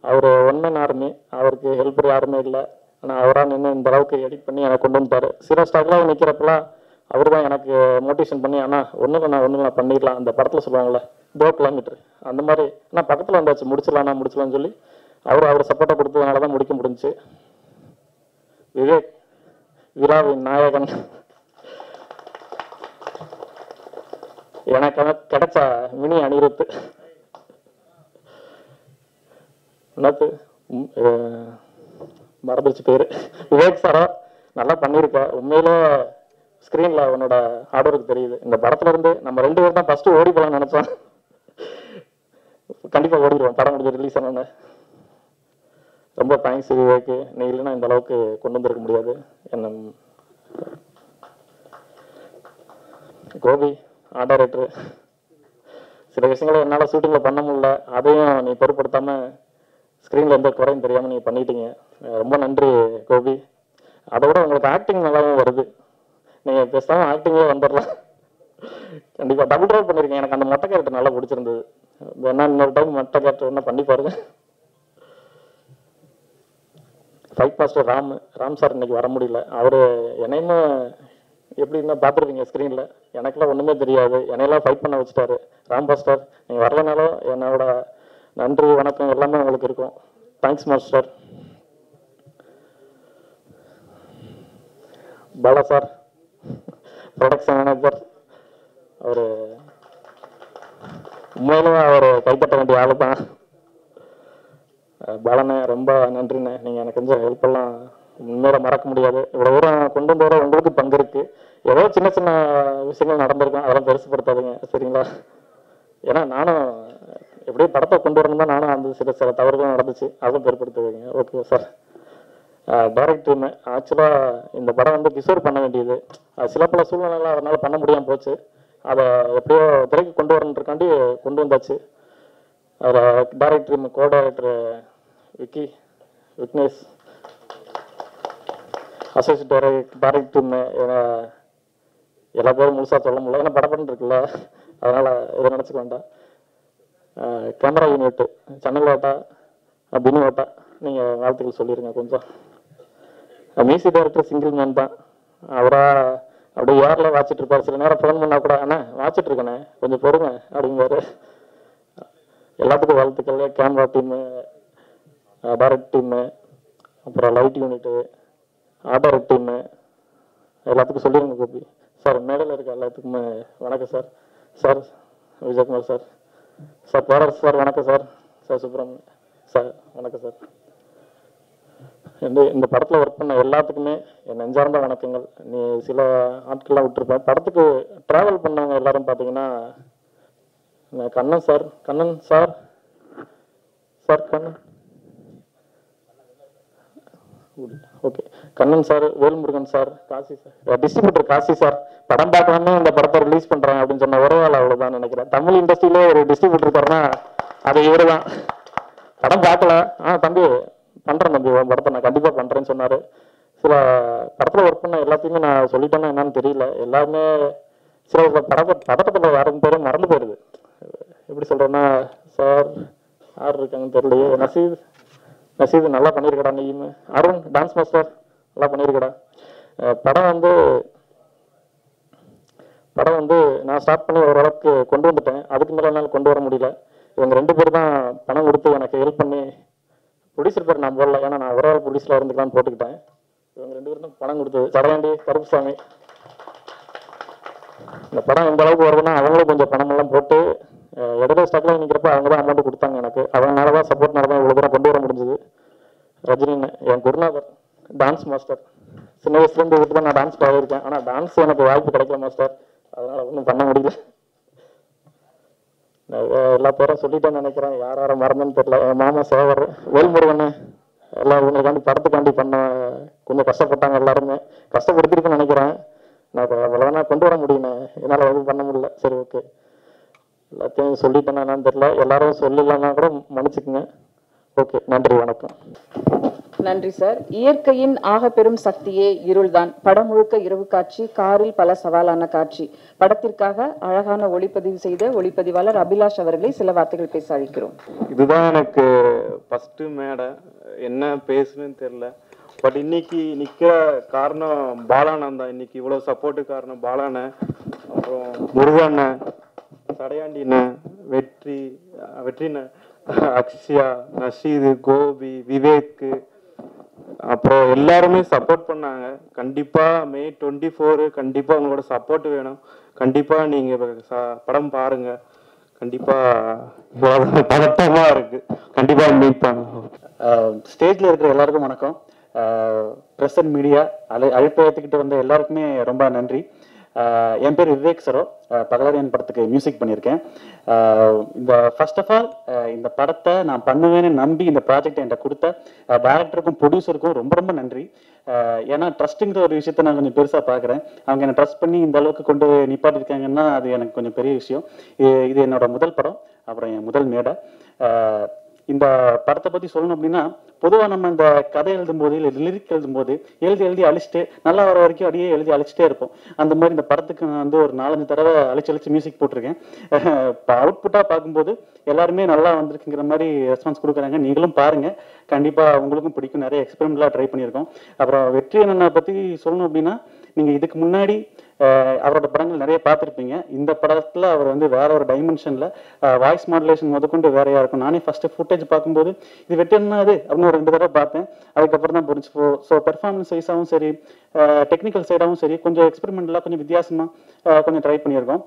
அவர் ஒன்மேன் ஆர்மி, அவருக்கு ஹெல்ப்பர் யாருமே இல்லை. ஆனால் அவராக நின்று இந்த அளவுக்கு எடிட் பண்ணி எனக்கு கொண்டு வந்துட்டார். சில ஸ்டாக்லாம் நிற்கிறப்பெல்லாம் அவர் தான் எனக்கு மோட்டிவேஷன் பண்ணி ஆனால் ஒன்றும் நான் பண்ணிடலாம். அந்த படத்தில் சொல்லுவாங்களே 2 கிலோமீட்டர் அந்த மாதிரி நான் பக்கத்தில் வந்தாச்சு, முடிச்சிடலாம்னு சொல்லி அவர் சப்போர்ட்டை கொடுத்ததுனால தான் முடிக்க முடிஞ்சிச்சு. விவேக் விழாவின் நாயகன், எனக்கு கிடைச்ச மினி அனிருத்து. மறந்துச்சு பேரு. விவேக் சாரா நல்லா பண்ணியிருக்க. உண்மையிலே ஸ்க்ரீனில் அவனோட ஹார்ட் ஒர்க் தெரியுது. இந்த படத்துல இருந்து நம்ம 2 பேர் தான் ஃபர்ஸ்ட் ஓடி போகலாம்னு நினைச்சோம். கண்டிப்பாக ஓடிடுவோம் படம் முடிஞ்சு ரிலீஸ் ஆனோன்னு. ரொம்ப தேங்க்ஸ் விவேக்கு, நீ இல்லைன்னா இந்த அளவுக்கு கொண்டு வந்திருக்க முடியாது. என்ன கோபி ஆர்ட் டைரக்டர், சில விஷயங்களை என்னால் ஷூட்டிங்கில் பண்ண முடியல, அதையும் நீ பொருட்படுத்தாமல் ஸ்க்ரீனில் எந்த குறையும் தெரியாமல் நீங்கள் பண்ணிட்டீங்க. ரொம்ப நன்றி கோபி. அதோட உங்களுக்கு ஆக்டிங் நல்லாவும் வருது. நீங்கள் பேசாமல் ஆக்டிங்கே வந்துடலாம். கண்டிப்பாக டபுள் ரோல் பண்ணியிருக்கேன். எனக்கு அந்த மொட்டை கேரக்டர் நல்லா பிடிச்சிருந்தது. வேணா இன்னொரு டைம் மொட்டை கேரக்டர் என்ன பண்ணி பாருங்க. ஃபைட் மாஸ்டர் ராம் சார் இன்னைக்கு வர முடியல. அவர் என்னையுமே எப்படி இருந்தால் பார்த்துருவீங்க ஸ்க்ரீனில். எனக்கெல்லாம் ஒன்றுமே தெரியாது, என்னையெல்லாம் ஃபைட் பண்ண வச்சுட்டாரு ராம் மாஸ்டர். நீங்கள் வரலனாலும் என்னோட நன்றி வணக்கம் எல்லாமே உங்களுக்கு இருக்கும். Thanks master. Bala sir, production manager, அவர் உண்மையிலும் அவர் கைப்பற்ற வேண்டிய ஆளு தான். பாலண்ணே ரொம்ப நன்றிண்ணே, நீங்கள் எனக்கு கொஞ்சம் ஹெல்ப்பெல்லாம் உண்மையில மறக்க முடியாது. இவ்வளோ தூரம் கொண்டு வந்து வர உங்களுக்கு பங்கு இருக்கு. ஏதோ சின்ன சின்ன விஷயங்கள் நடந்திருக்கும், அதெல்லாம் பெருசுப்படுத்தாதீங்க சரிங்களா? ஏன்னா நானும் எப்படியும் படத்தை கொண்டு வரணும் தான், நானும் அந்த சில தவறுகளும் நடந்துச்சு, அதுவும் பெருப்படுத்துவீங்க. Okay sir. டைரக்டர் ஆக்சுவலாக இந்த படம் வந்து கிஷோர் பண்ண வேண்டியது, சில பல சூழ்நிலைகள் அதனால் பண்ண முடியாமல் போச்சு. அதை எப்படியோ திரைக்கு கொண்டு வரணுன்றக்காண்டி கொண்டு வந்தாச்சு. அதில் director co director Vignesh, associate director எல்லா பேரும் முழுசாக சொல்ல முடியல, ஏன்னா படப்படம் இருக்குல்ல, அதனால் இதை நினச்சிக்க வேண்டாம். கேமரா யூனிட் சன்னங்கோட்டா, பினுவோட்டா, நீங்கள் வாழ்த்துக்கள் சொல்லிடுங்க கொஞ்சம். மியூசிக் டைரக்டர் சிங்கிள் மேன் தான், அவராக அப்படியே ஏரில் வாச்சிட்டு இருப்பார். சில நேரம் ஃபோன் பண்ணால் கூட அண்ணா வாச்சிட்டு இருக்கேண்ணே கொஞ்சம் பொறுங்க அப்படிங்குவாரு. எல்லாத்துக்கும் வாழ்த்துக்கள். கேமரா டீமு, டைரக்ட் டீமு, அப்புறம் light unit, art direct team, எல்லாத்துக்கும் சொல்லிடுங்க கோபி சார். மேடையில் இருக்க எல்லாத்துக்குமே வணக்கம் sir. Sir Vijayakumar sir, sir Perarasu sir வணக்கம் சார். சார் சுப்ரமணியன் சார் வணக்கம் சார். இந்த படத்தில் ஒர்க் பண்ண எல்லாத்துக்குமே என் நெஞ்சார்ந்த வணக்கங்கள். நீ சில ஆட்கள்லாம் விட்டுருப்பேன். படத்துக்கு ட்ராவல் பண்ணவங்க எல்லாரும் பார்த்தீங்கன்னா Kannan sir, okay Kannan sir, Velmurugan sir, Kasi sir, distributor Kasi sir. படம் பார்க்கலாமே இந்த படத்தை ரிலீஸ் பண்ணுறாங்க அப்படின்னு சொன்ன ஒரே ஆள் அவ்வளோதான் நினைக்கிறேன். தமிழ் இண்டஸ்ட்ரியிலே ஒரு டிஸ்ட்ரிபியூட்டர் இருக்காருன்னா அது இவரு தான். படம் பார்க்கல, தம்பி பண்ணுறேன் தம்பி, உன் படத்தை நான் கண்டிப்பாக பண்ணுறேன்னு சொன்னார். சில படத்தில் ஒர்க் பண்ண எல்லாத்தையுமே நான் சொல்லிட்டேன்னா என்னன்னு தெரியல. எல்லாருமே சில படத்தில் யாரும் பேரும் மறந்து போயிடுது. எப்படி சொல்கிறேன்னா சார் யார் இருக்காங்கன்னு தெரியலையே. நசீது நல்லா பண்ணியிருக்கடா, நீயும் அருண் டான்ஸ் மாஸ்டர் நல்லா பண்ணியிருக்கடா. படம் வந்து நான் ஸ்டார்ட் பண்ணி ஓரளவுக்கு கொண்டு வந்துட்டேன். அதுக்கு மேலே என்னால் கொண்டு வர முடியல. இவங்க 2 பேர் தான் பணம் கொடுத்து எனக்கு ஹெல்ப் பண்ணி, ப்ரொடியூசர் பேர் நான் போடல, ஏன்னா நான் ஒரு ப்ரொடியூசராக இருந்துக்கலாம்னு போட்டுக்கிட்டேன். இவங்க 2 பேரும் தான் பணம் கொடுத்தது. சடையாண்டி கருப்புசாமி. இந்த படம் எந்த அளவுக்கு வருதுன்னா அவங்களும் கொஞ்சம் பணமெல்லாம் போட்டு இடத்துல ஸ்டாக்லாம் நிற்கிறப்ப அவங்க தான் அமௌண்ட் கொடுத்தாங்க எனக்கு. அதனால தான் சப்போர்ட்னால தான் இவ்வளோ தூரம் கொண்டு வர முடிஞ்சது. ரஜினின்னு என் குருநாதர், டான்ஸ் மாஸ்டர். சின்ன வயசுலேருந்து இதுக்கு தான் நான் டான்ஸ் பாடியிருக்கேன். ஆனால் டான்ஸ் எனக்கு வாய்ப்பு கிடைக்கல மாஸ்டர், அதனால் ஒன்றும் பண்ண முடியல. எல்லா பேரும் சொல்லிட்டேன்னு நினைக்கிறேன், யார் யாரும் மறந்துன்னு தெரியல. என் மாமா சேவர், வேல்முருகன், எல்லாம் இவங்களுக்காண்டி படத்துக்காண்டி பண்ண கொஞ்சம் கஷ்டப்பட்டாங்க. எல்லாருமே கஷ்டப்படுத்திருக்குன்னு நினைக்கிறேன். நான் அவ்வளோதானா கொண்டு வர முடியுண்ணே, என்னால் எதுவும் பண்ண முடியல. சரி ஓகே, எல்லாத்தையும் சொல்லிட்டேன்னா என்னன்னு தெரியல, எல்லாரும் சொல்லலைன்னா கூட மன்னிச்சுக்குங்க. ஓகே, நன்றி வணக்கம். நன்றி சார். இயற்கையின் ஆக பெரும் சக்தியே இருள்தான். படம் முழுக்க இரவு காட்சி, காரில் பல சவாலான காட்சி. படத்திற்காக அழகான ஒளிப்பதிவு செய்த ஒளிப்பதிவாளர் அபிலாஷ் அவர்களை சில வார்த்தைகள் பேச அழைக்கிறோம். இதுதான் எனக்கு ஃபர்ஸ்ட் மேடை, என்ன பேசுன்னு தெரியல. பட் இன்னைக்கு நிற்கிற காரணம் பாலானந்த் தான். இன்னைக்கு இவ்வளோ சப்போர்ட்டு காரணம் பாலான, அப்புறம் முருகண்ண, சடையாண்டின, வெற்றின, அக்ஷயா, நஷீது, கோபி, விவேக், அப்புறம் எல்லாருமே சப்போர்ட் பண்ணாங்க. கண்டிப்பா May 24 கண்டிப்பா உங்களோட சப்போர்ட் வேணும். கண்டிப்பா நீங்க படம் பாருங்க. கண்டிப்பா பதட்டமா இருக்கு. கண்டிப்பா மீட் பண்ணுங்க. ஸ்டேஜ்ல இருக்கிற எல்லாருக்கும் வணக்கம். பிரஸ் அண்ட் மீடியா அழைப்பை ஏற்றுக்கிட்டு வந்த எல்லாருக்குமே ரொம்ப நன்றி. என் பேர் விவேக் சரோ, பகலரியன் படத்துக்கு மியூசிக் பண்ணியிருக்கேன். இந்த ஃபர்ஸ்ட் ஆஃப் ஆல் இந்த படத்தை நான் பண்ணுவேன்னு நம்பி இந்த ப்ராஜெக்ட் என்கிட்ட கொடுத்த டைரக்டருக்கும் ப்ரொடியூசருக்கும் ரொம்ப ரொம்ப நன்றி. ஏன்னா ட்ரஸ்ட்டுங்கிற ஒரு விஷயத்த நான் கொஞ்சம் பெருசாக பார்க்குறேன். அவங்க என்னை ட்ரஸ்ட் பண்ணி இந்த அளவுக்கு கொண்டு நிப்பாட்டிருக்காங்கன்னா அது எனக்கு கொஞ்சம் பெரிய விஷயம். இது என்னோட முதல் படம், அப்புறம் என் முதல் மேடை. இந்த படத்தை பற்றி சொல்லணும் அப்படின்னா, பொதுவாக நம்ம இந்த கதை எழுதும்போது இல்லை லிரிக் எழுதும்போது எழுதி அழிச்சிட்டு நல்லா வர வரைக்கும் அப்படியே எழுதி அழிச்சிட்டே இருப்போம். அந்த மாதிரி இந்த படத்துக்கு நான் வந்து ஒரு 4-5 தடவை அழிச்சு மியூசிக் போட்டிருக்கேன். இப்போ அவுட்புட்டாக பார்க்கும்போது எல்லாருமே நல்லா வந்திருக்குங்கிற மாதிரி ரெஸ்பான்ஸ் கொடுக்குறாங்க. நீங்களும் பாருங்கள், கண்டிப்பாக உங்களுக்கும் பிடிக்கும். நிறைய எக்ஸ்பெரிமெண்ட்லாம் ட்ரை பண்ணியிருக்கோம். அப்புறம் வெற்றி அண்ணனை பற்றி சொல்லணும் அப்படின்னா, நீங்கள் இதுக்கு முன்னாடி அவரோட படங்கள் நிறைய பார்த்துருப்பீங்க. இந்த படத்தில் அவர் வந்து வேற ஒரு டைமென்ஷனில் வாய்ஸ் மாடுலேஷன் முதற்கொண்டு வேறையாக இருக்கும். நானே ஃபஸ்ட்டு ஃபுட்டேஜ் பார்க்கும்போது இது வெற்றி அண்ணா அது அப்படின்னு ஒரு 2 தடவை பார்த்தேன். அதுக்கப்புறம் தான் புரிஞ்சு. ஸோ பெர்ஃபார்மன்ஸ் வைஸாகவும் சரி, டெக்னிக்கல் சைடாகவும் சரி, கொஞ்சம் எக்ஸ்பெரிமெண்டலாக கொஞ்சம் வித்தியாசமாக கொஞ்சம் ட்ரை பண்ணியிருக்கோம்.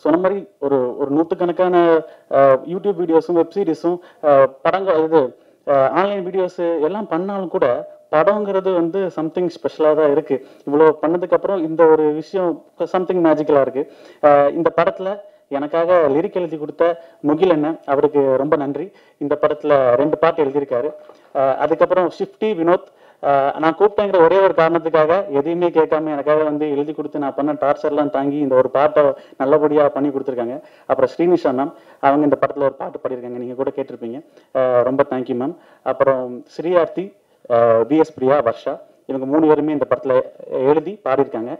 சொன்ன மாதிரி ஒரு நூற்றுக்கணக்கான யூடியூப் வீடியோஸும் வெப்சீரிஸும் படங்கள் இது ஆன்லைன் வீடியோஸ் எல்லாம் பண்ணாலும் கூட படங்கிறது வந்து சம்திங் ஸ்பெஷலாக தான் இருக்குது. இவ்வளோ பண்ணதுக்கப்புறம் இந்த ஒரு விஷயம் சம்திங் மேஜிக்கலாக இருக்குது. இந்த படத்தில் எனக்காக லிரிக் எழுதி கொடுத்த முகில் அண்ணன், அவருக்கு ரொம்ப நன்றி. இந்த படத்தில் 2 பாட்டு எழுதியிருக்காரு. அதுக்கப்புறம் ஷிஃப்டி வினோத், நான் கூப்பிட்டேங்கிற ஒரே ஒரு காரணத்துக்காக எதையுமே கேட்காம எனக்காக வந்து எழுதி கொடுத்து நான் பண்ண டார்ச்சர்லாம் தாங்கி இந்த ஒரு பாட்டை நல்லபடியாக பண்ணி கொடுத்துருக்காங்க. அப்புறம் ஸ்ரீனிஷா மேம், அவங்க இந்த படத்தில் ஒரு பாட்டு பாடியிருக்காங்க, நீங்கள் கூட கேட்டிருப்பீங்க. ரொம்ப தேங்க்யூ மேம். அப்புறம் ஸ்ரீயார்த்தி, பிஎஸ் பிரியா, வர்ஷா, இவங்க 3 பேருமே இந்த படத்தில் எழுதி பாடியிருக்காங்க.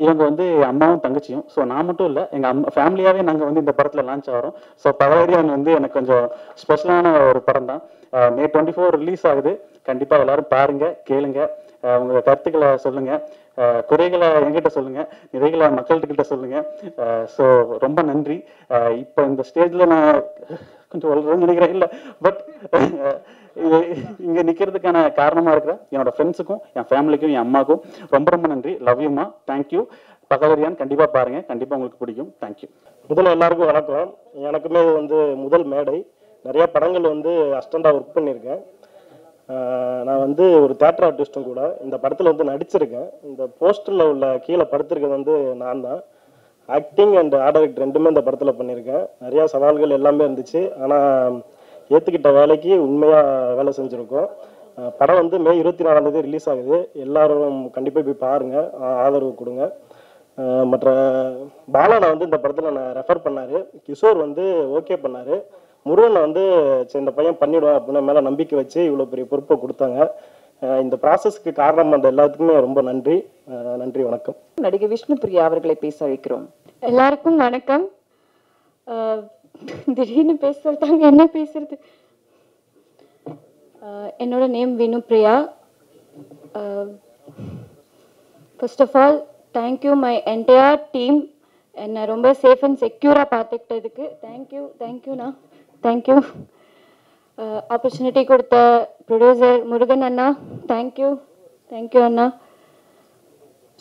இவங்க வந்து அம்மாவும் தங்கச்சியும். ஸோ நான் மட்டும் இல்லை, எங்கள் அம்மா ஃபேமிலியாகவே நாங்கள் வந்து இந்த படத்தில் லான்ச் ஆகிறோம். ஸோ பகலரியான் வந்து எனக்கு கொஞ்சம் ஸ்பெஷலான ஒரு படம் தான். May 24 ரிலீஸ் ஆகுது. கண்டிப்பாக எல்லாரும் பாருங்க, கேளுங்க, உங்கள் கருத்துக்களை சொல்லுங்க, குறைகளை என்கிட்ட சொல்லுங்க, நிறைகளை மக்கள்கிட்ட சொல்லுங்க. ஸோ ரொம்ப நன்றி. இப்போ இந்த ஸ்டேஜில் நான் கொஞ்சம் வளர்றேன்னு நினைக்கிறேன், இல்லை பட் இங்கே நிற்கிறதுக்கான காரணமாக இருக்கிற என்னோட ஃப்ரெண்ட்ஸுக்கும், என் ஃபேமிலிக்கும், என் அம்மாவுக்கும் ரொம்ப நன்றி. லவ் யூமா, தேங்க்யூ. பகலரியான் கண்டிப்பாக பாருங்கள், கண்டிப்பாக உங்களுக்கு பிடிக்கும். தேங்க்யூ. முதல்ல எல்லாருக்கும் வணக்கம். எனக்குமே இது வந்து முதல் மேடை. நிறைய படங்கள் வந்து அசிஸ்டண்டாக ஒர்க் பண்ணியிருக்கேன். நான் வந்து ஒரு தியேட்டர் ஆர்டிஸ்ட்டும் கூட. இந்த படத்தில் வந்து நடிச்சிருக்கேன். இந்த போஸ்டரில் உள்ள கீழே படுத்திருக்கிறது வந்து நான் தான். ஆக்டிங் அண்ட் ஆர்ட் டைரக்டர் 2மே இந்த படத்தில் பண்ணியிருக்கேன். நிறையா சவால்கள் எல்லாமே இருந்துச்சு. ஆனால் ஏற்றுக்கிட்ட வேலைக்கு உண்மையாக வேலை செஞ்சுருக்கோம். படம் வந்து May 24 ரிலீஸ் ஆகுது. எல்லாரும் கண்டிப்பாக போய் பாருங்கள், ஆதரவு கொடுங்க. மற்ற பாலானை வந்து இந்த படத்தில் நான் ரெஃபர் பண்ணார். கிஷோர் வந்து ஓகே பண்ணார். முருகனை வந்து இந்த பையன் பண்ணிவிடுவான் அப்படின்னு மேலே நம்பிக்கை வச்சு இவ்வளோ பெரிய பொறுப்பை கொடுத்தாங்க. இந்த ப்ராசஸ்க்கு காரணம் அந்த எல்லாத்துக்குமே ரொம்ப நன்றி. நன்றி, வணக்கம். நடிகை விஷ்ணு பிரியா அவர்களை பேச வைக்கிறோம். எல்லாருக்கும் வணக்கம். திடீர்னு பேச சொல்லிட்டாங்க, என்ன பேசுறது? என்னோட name Vinu Priya. First of all thank you my entire team. என்னை ரொம்ப சேஃப் அண்ட் செக்யூராக பார்த்துக்கிட்டதுக்கு தேங்க்யூண்ணா, தேங்க்யூ. ஆப்பர்ச்சுனிட்டி கொடுத்த ப்ரொடியூசர் முருகன் அண்ணா, தேங்க்யூ அண்ணா.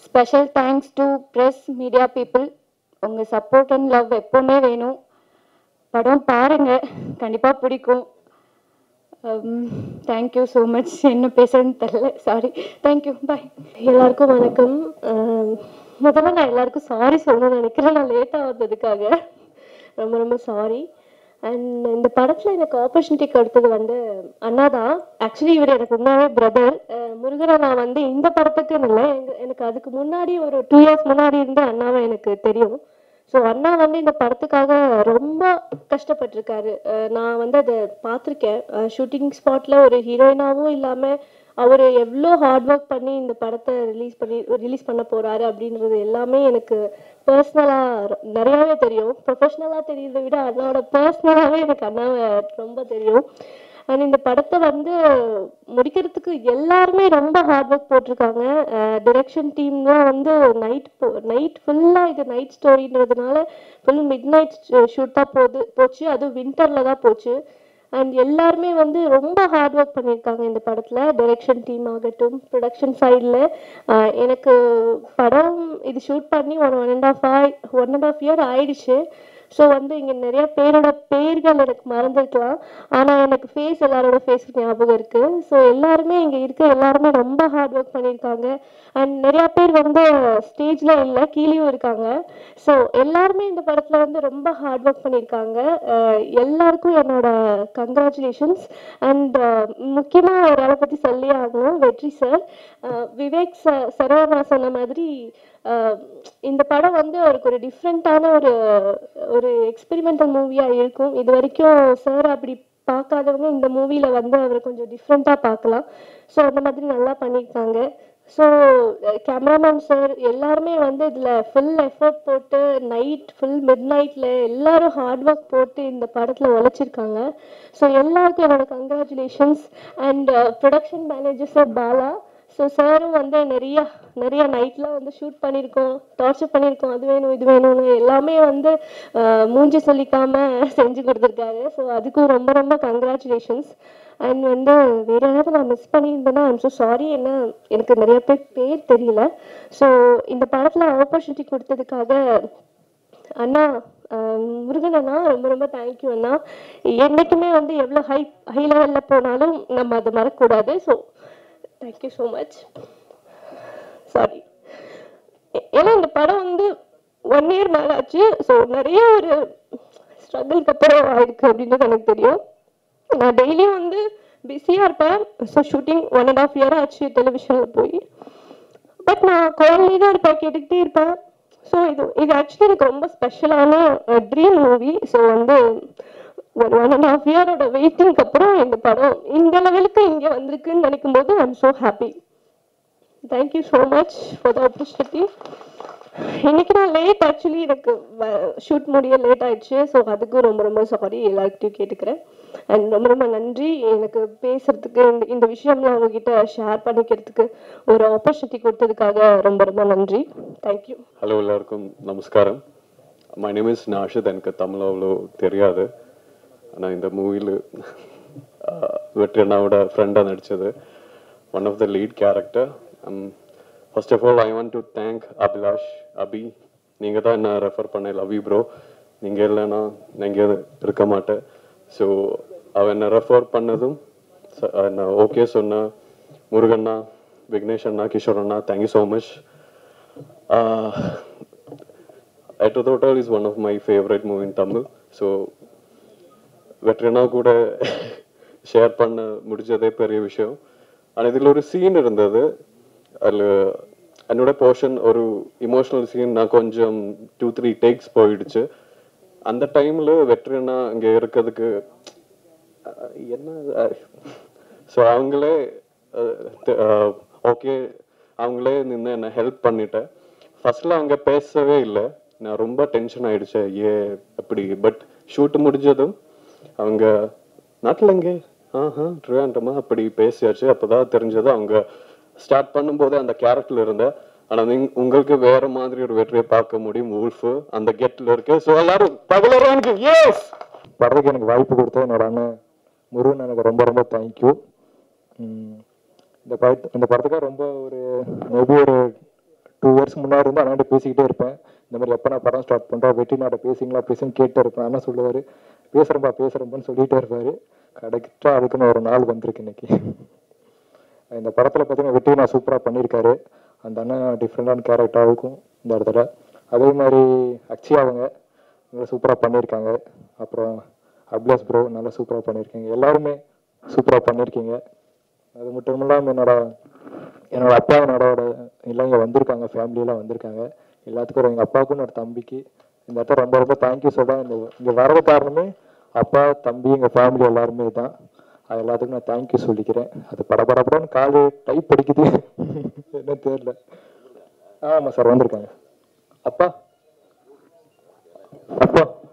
Special thanks to press media people. உங்கள் சப்போர்ட் அண்ட் லவ் எப்போவுமே வேணும். படம் பாருங்க, கண்டிப்பாக பிடிக்கும். Thank you so much. என்ன பேசுறதுன்னு தெரியல, சாரி. தேங்க்யூ, பாய். எல்லாருக்கும் வணக்கம். முதல்ல நான் எல்லாருக்கும் சாரி சொல்லணும்னு நினைக்கிறேன், நான் லேட்டாக வந்ததுக்காக ரொம்ப சாரி. அண்ட் இந்த படத்தில் எனக்கு ஆப்பர்ச்சுனிட்டி கொடுத்தது வந்து அண்ணா தான். ஆக்சுவலி இவர் எனக்கு உண்மையாகவே பிரதர். முருகனை நான் வந்து இந்த படத்துக்குன்னு இல்லை, எனக்கு அதுக்கு முன்னாடி ஒரு 2 இயர்ஸ் முன்னாடி இருந்து அண்ணாவை எனக்கு தெரியும். ஸோ அண்ணா வந்து இந்த படத்துக்காக ரொம்ப கஷ்டப்பட்டிருக்காரு. நான் வந்து அதை பார்த்துருக்கேன். ஷூட்டிங் ஸ்பாட்டில் ஒரு ஹீரோயினாகவும் இல்லாமல் அவர் எவ்வளோ ஹார்ட் ஒர்க் பண்ணி இந்த படத்தை ரிலீஸ் பண்ண போகிறாரு அப்படின்றது எல்லாமே எனக்கு பர்சனலாக நிறையாவே தெரியும். ப்ரொஃபஷ்னலாக தெரியுறதை விட அண்ணாவோட பர்சனலாகவே எனக்கு அண்ணாவை ரொம்ப தெரியும். அண்ட் இந்த படத்தை வந்து முடிக்கிறதுக்கு எல்லாருமே ரொம்ப ஹார்ட் ஒர்க் போட்டிருக்காங்க. டிரெக்ஷன் டீம்லாம் வந்து நைட் ஃபுல்லாக இது நைட் ஸ்டோரின்றதுனால ஃபுல் மிட் நைட் ஷூட் தான் போச்சு. அதுவும் வின்டரில் தான் போச்சு. அண்ட் எல்லாருமே வந்து ரொம்ப ஹார்ட் ஒர்க் பண்ணியிருக்காங்க இந்த படத்தில். டைரக்ஷன் டீம் ஆகட்டும், ப்ரொடக்ஷன் சைடில். எனக்கு படம் இது ஷூட் பண்ணி ஒரு 1.5 இயர் ஆயிடுச்சு. ஸோ வந்து இங்கே நிறைய பேரோட பேர்கள் எனக்கு மறந்துருக்கலாம், ஆனால் எனக்கு ஃபேஸ் எல்லாரோட ஃபேஸ் ஞாபகம் இருக்குது. ஸோ எல்லாருமே இங்கே இருக்க எல்லாருமே ரொம்ப ஹார்ட் ஒர்க் பண்ணியிருக்காங்க. அண்ட் நிறையா பேர் வந்து ஸ்டேஜில் இல்லை, கீழேயும் இருக்காங்க. ஸோ எல்லாருமே இந்த படத்தில் வந்து ரொம்ப ஹார்ட் ஒர்க் பண்ணியிருக்காங்க. எல்லாருக்கும் என்னோட கங்க்ராச்சுலேஷன்ஸ். அண்ட் முக்கியமாக ஒரு ஆளை பற்றி சொல்லி ஆகணும், வெற்றி சார். விவேக் சரவணா சொன்ன மாதிரி இந்த படம் வந்து அவருக்கு ஒரு டிஃப்ரெண்ட்டான ஒரு ஒரு எக்ஸ்பெரிமெண்டல் மூவியாக இருக்கும். இது வரைக்கும் சார் அப்படி பார்க்காதவங்க இந்த மூவியில் வந்து அவர் கொஞ்சம் டிஃப்ரெண்ட்டாக பார்க்கலாம். ஸோ அந்த மாதிரி நல்லா பண்ணியிருக்காங்க. ஸோ கேமராமேன் சார் எல்லாருமே வந்து இதில் ஃபுல் எஃபர்ட் போட்டு ஃபுல் மிட் நைட்டில் எல்லாரும் ஹார்ட் ஒர்க் போட்டு இந்த படத்தில் உழைச்சிருக்காங்க. ஸோ எல்லாருக்கும் என்னோட congratulations. And production manager sir Bala. So சாரும் வந்து நிறைய நைட்லாம் வந்து ஷூட் பண்ணியிருக்கோம், டார்ச்சர் பண்ணியிருக்கோம், அது வேணும் இது வேணும்னு எல்லாமே வந்து மூஞ்சி சொல்லிக்காம செஞ்சு கொடுத்துருக்காரு. ஸோ அதுக்கும் ரொம்ப ரொம்ப கங்க்ராச்சுலேஷன்ஸ். அண்ட் வந்து வேறு யாராவது நான் மிஸ் பண்ணியிருந்தேன்னா ஐம் ஸோ சாரி. ஏன்னா எனக்கு நிறைய பேர் தெரியல. ஸோ இந்த படத்தில் ஆப்பர்ச்சுனிட்டி கொடுத்ததுக்காக அண்ணா முருகன் அண்ணா ரொம்ப ரொம்ப தேங்க்யூ அண்ணா. என்றைக்குமே வந்து எவ்வளோ ஹை லெவலில் போனாலும் நம்ம அதை மறக்கக்கூடாது. So thank you so much. Sorry, ஏன்னா இந்த படம் வந்து 1 year மேலே ஆச்சு. ஸோ நிறைய ஒரு ஸ்ட்ரகிள்க்கு அப்புறம் ஆயிருக்கு அப்படின்றது எனக்கு தெரியும். நான் டெய்லியும் வந்து பிஸியாக இருப்பேன். ஸோ ஷூட்டிங் 1.5 year ஆச்சு டெலிவிஷனில் போய். பட் நான் குழந்தையே தான் இருப்பேன், கேட்டுக்கிட்டே இருப்பேன். ஸோ இது ஆக்சுவலி எனக்கு ரொம்ப ஸ்பெஷலான ட்ரீம் மூவி. ஸோ வந்து ஒரு 1.5 year வெயிட்டிங்க்கு அப்புறம் இந்த படம் இந்த லெவலுக்கு இங்கே வந்திருக்குன்னு நினைக்கும் போது I am so happy. Thank you so much for the opportunity. இன்னைக்கு நான் லேட், ஆக்சுவலி எனக்கு ஷூட் முடிய லேட் ஆயிடுச்சு. ஸோ அதுக்கும் ரொம்ப ரொம்ப சாரி எல்லார்கிட்டையும் கேட்டுக்கிறேன். அண்ட் ரொம்ப ரொம்ப நன்றி எனக்கு பேசுறதுக்கு, இந்த விஷயம்லாம் உங்ககிட்ட ஷேர் பண்ணிக்கிறதுக்கு ஒரு ஆப்பர்ச்சுனிட்டி கொடுத்ததுக்காக ரொம்ப ரொம்ப நன்றி. தேங்க்யூ. ஹலோ, எல்லாருக்கும் நமஸ்காரம். My name is Nashith. எனக்கு தமிழ் அவ்வளோ தெரியாது. ஆனால் இந்த மூவியில் வெற்றி அண்ணாவோட ஃப்ரெண்டாக நடித்தது, one of the lead character. First of all I want to thank Abhilash. நீங்கள் தான் என்ன ரெஃபர் பண்ண. Love you bro. நீங்கள் இல்லைன்னா நான் இங்கே இருக்க மாட்டேன். ஸோ அவன் என்னை ரெஃபர் பண்ணதும் நான் ஓகே சொன்ன முருகண்ணா, விக்னேஷ் அண்ணா, கிஷோர் அண்ணா, thank you so much. Aittu Thotal is one of my favorite movie in Tamil. So வெற்றினா கூட ஷேர் பண்ண முடிஞ்சதே பெரிய விஷயம். ஆனால் இதில் ஒரு சீன் இருந்தது. அதில் என்னோட போர்ஷன் ஒரு இமோஷனல் சீன். நான் கொஞ்சம் 2-3 takes போயிடுச்சு. அந்த டைமில் வெற்றினா இங்கே இருக்கிறதுக்கு என்ன, ஸோ அவங்களே ஓகே, அவங்களே நின்று என்னை ஹெல்ப் பண்ணிட்டேன். ஃபர்ஸ்ட்ல அவங்க பேசவே இல்லை. நான் ரொம்ப டென்ஷன் ஆயிடுச்சேன், எப்படி. பட் ஷூட் முடிஞ்சதும் அவங்க நாட்டில் இங்கே ட்ரிவாண்டமா அப்படி பேசியாச்சு. அப்போதான் தெரிஞ்சது அவங்க ஸ்டார்ட் பண்ணும்போது அந்த கேரக்டர்ல இருந்தேன். ஆனால் உங்களுக்கு வேற மாதிரி ஒரு வெற்றியை பார்க்க முடியும். ஊல்ஃபு அந்த கெட்டில் இருக்கு. ஸோ எல்லாரும் பகலரானுக்கு எஸ் படத்துக்கு எனக்கு வாய்ப்பு கொடுத்த என்னோட அண்ணன் முருகன் எனக்கு ரொம்ப ரொம்ப தேங்க்யூ. இந்த படத்துக்காக ரொம்ப மேபி ஒரு 2 years முன்னாடி இருந்து அண்ணாண்ட பேசிக்கிட்டே இருப்பேன். இந்த மாதிரி எப்போ நான் படம் ஸ்டார்ட் பண்ணுறோம், வெற்றி நாட்டை பேசுன்னு கேட்டே இருப்பேன். அண்ணா சொல்லுவார், பேசுகிறேன்ப்பான்னு சொல்லிகிட்டே இருப்பார். கரெக்டாக அதுக்குன்னு ஒரு நாள் வந்திருக்கு இன்னைக்கு. இந்த படத்தில் பார்த்தீங்கன்னா வெற்றி நான் சூப்பராக பண்ணியிருக்காரு. அந்த அண்ணன் டிஃப்ரெண்டான கேரக்டராக இருக்கும் இந்த இடத்துல. அதே மாதிரி அக்ஷயா அவங்க நல்லா சூப்பராக பண்ணியிருக்காங்க. அப்புறம் அபிலாஷ் ப்ரோ நல்லா சூப்பராக பண்ணியிருக்கீங்க. எல்லாருமே சூப்பராக பண்ணியிருக்கீங்க. அது மட்டும் இல்லாமல் என்னோட அப்பா என்னோட எல்லாம் இங்கே வந்திருக்காங்க, ஃபேமிலியெல்லாம் வந்திருக்காங்க. எல்லாத்துக்கும் எங்கள் அப்பாவுக்கும் என்னோட தம்பிக்கு இந்த இடத்துல ரொம்ப ரொம்ப தேங்க்யூ சொல்கிறேன். இங்கே வரது காரணமே அப்பா, தம்பி, எங்கள் ஃபேமிலி எல்லாருமே தான். அது எல்லாத்துக்கும் நான் தேங்க்யூ சொல்லிக்கிறேன். அது படப்படப்படன்னு காலு டைப் அடிக்குது, என்ன தெரியல. ஆமாம் சார், வந்திருக்காங்க. அப்பா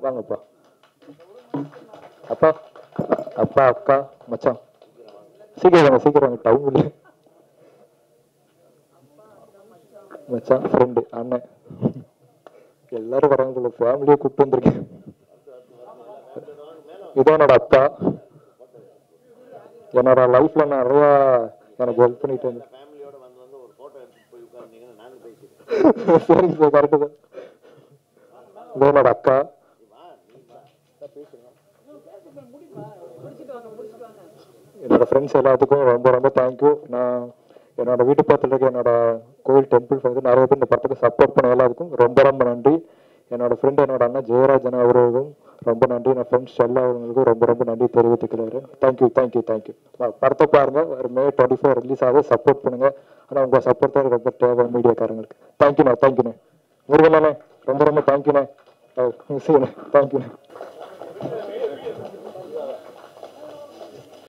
வாங்கப்பா. அப்பா அக்கா மச்சான் சீக்கிரம் வாங்க டைம் இல்லை. மச்சான், ஃப்ரெண்டு, அண்ணன் எல்லாரும் வராங்க போல. ஃபேமிலியை கூப்பிட்டு வந்திருக்கேன். இதான் என்னோட அப்பா. என்னோட லைஃப்ல நிறையா எனக்கு ஹெல்ப் பண்ணிட்டு இருந்தேன். சரிங்க சார், கரெக்டு தான். இதான் என்னோட அக்கா. என்னோட ஃப்ரெண்ட்ஸ் எல்லாத்துக்கும் ரொம்ப ரொம்ப தேங்க்யூ. நான் என்னோட வீட்டு பக்கத்தில் இருக்க என்னோட கோயில் டெம்பிள் வந்து நிறைய பேர் இந்த படத்துக்கு சப்போர்ட் பண்ண எல்லாத்துக்கும் ரொம்ப ரொம்ப நன்றி. என்னோட ஃப்ரெண்ட் என்னோட அண்ணா ஜெயராஜன் அவர்களுக்கும் ரொம்ப நன்றி. என் ஃப்ரெண்ட்ஸ் எல்லா அவங்களுக்கும் ரொம்ப ரொம்ப நன்றி தெரிவித்துக்கிறாரு. தேங்க்யூ. படத்தை பாருங்க, ஒரு May 24 ரிலீஸ் ஆகுது. சப்போர்ட் பண்ணுங்க. ஆனால் உங்கள் சப்போர்ட் தான் ரொம்ப தேவை மீடியாக்காரங்களுக்கு. தேங்க்யூண்ணே. முருகண்ணே ரொம்ப ரொம்ப தேங்க்யூண்ணே. தேங்க்யூ.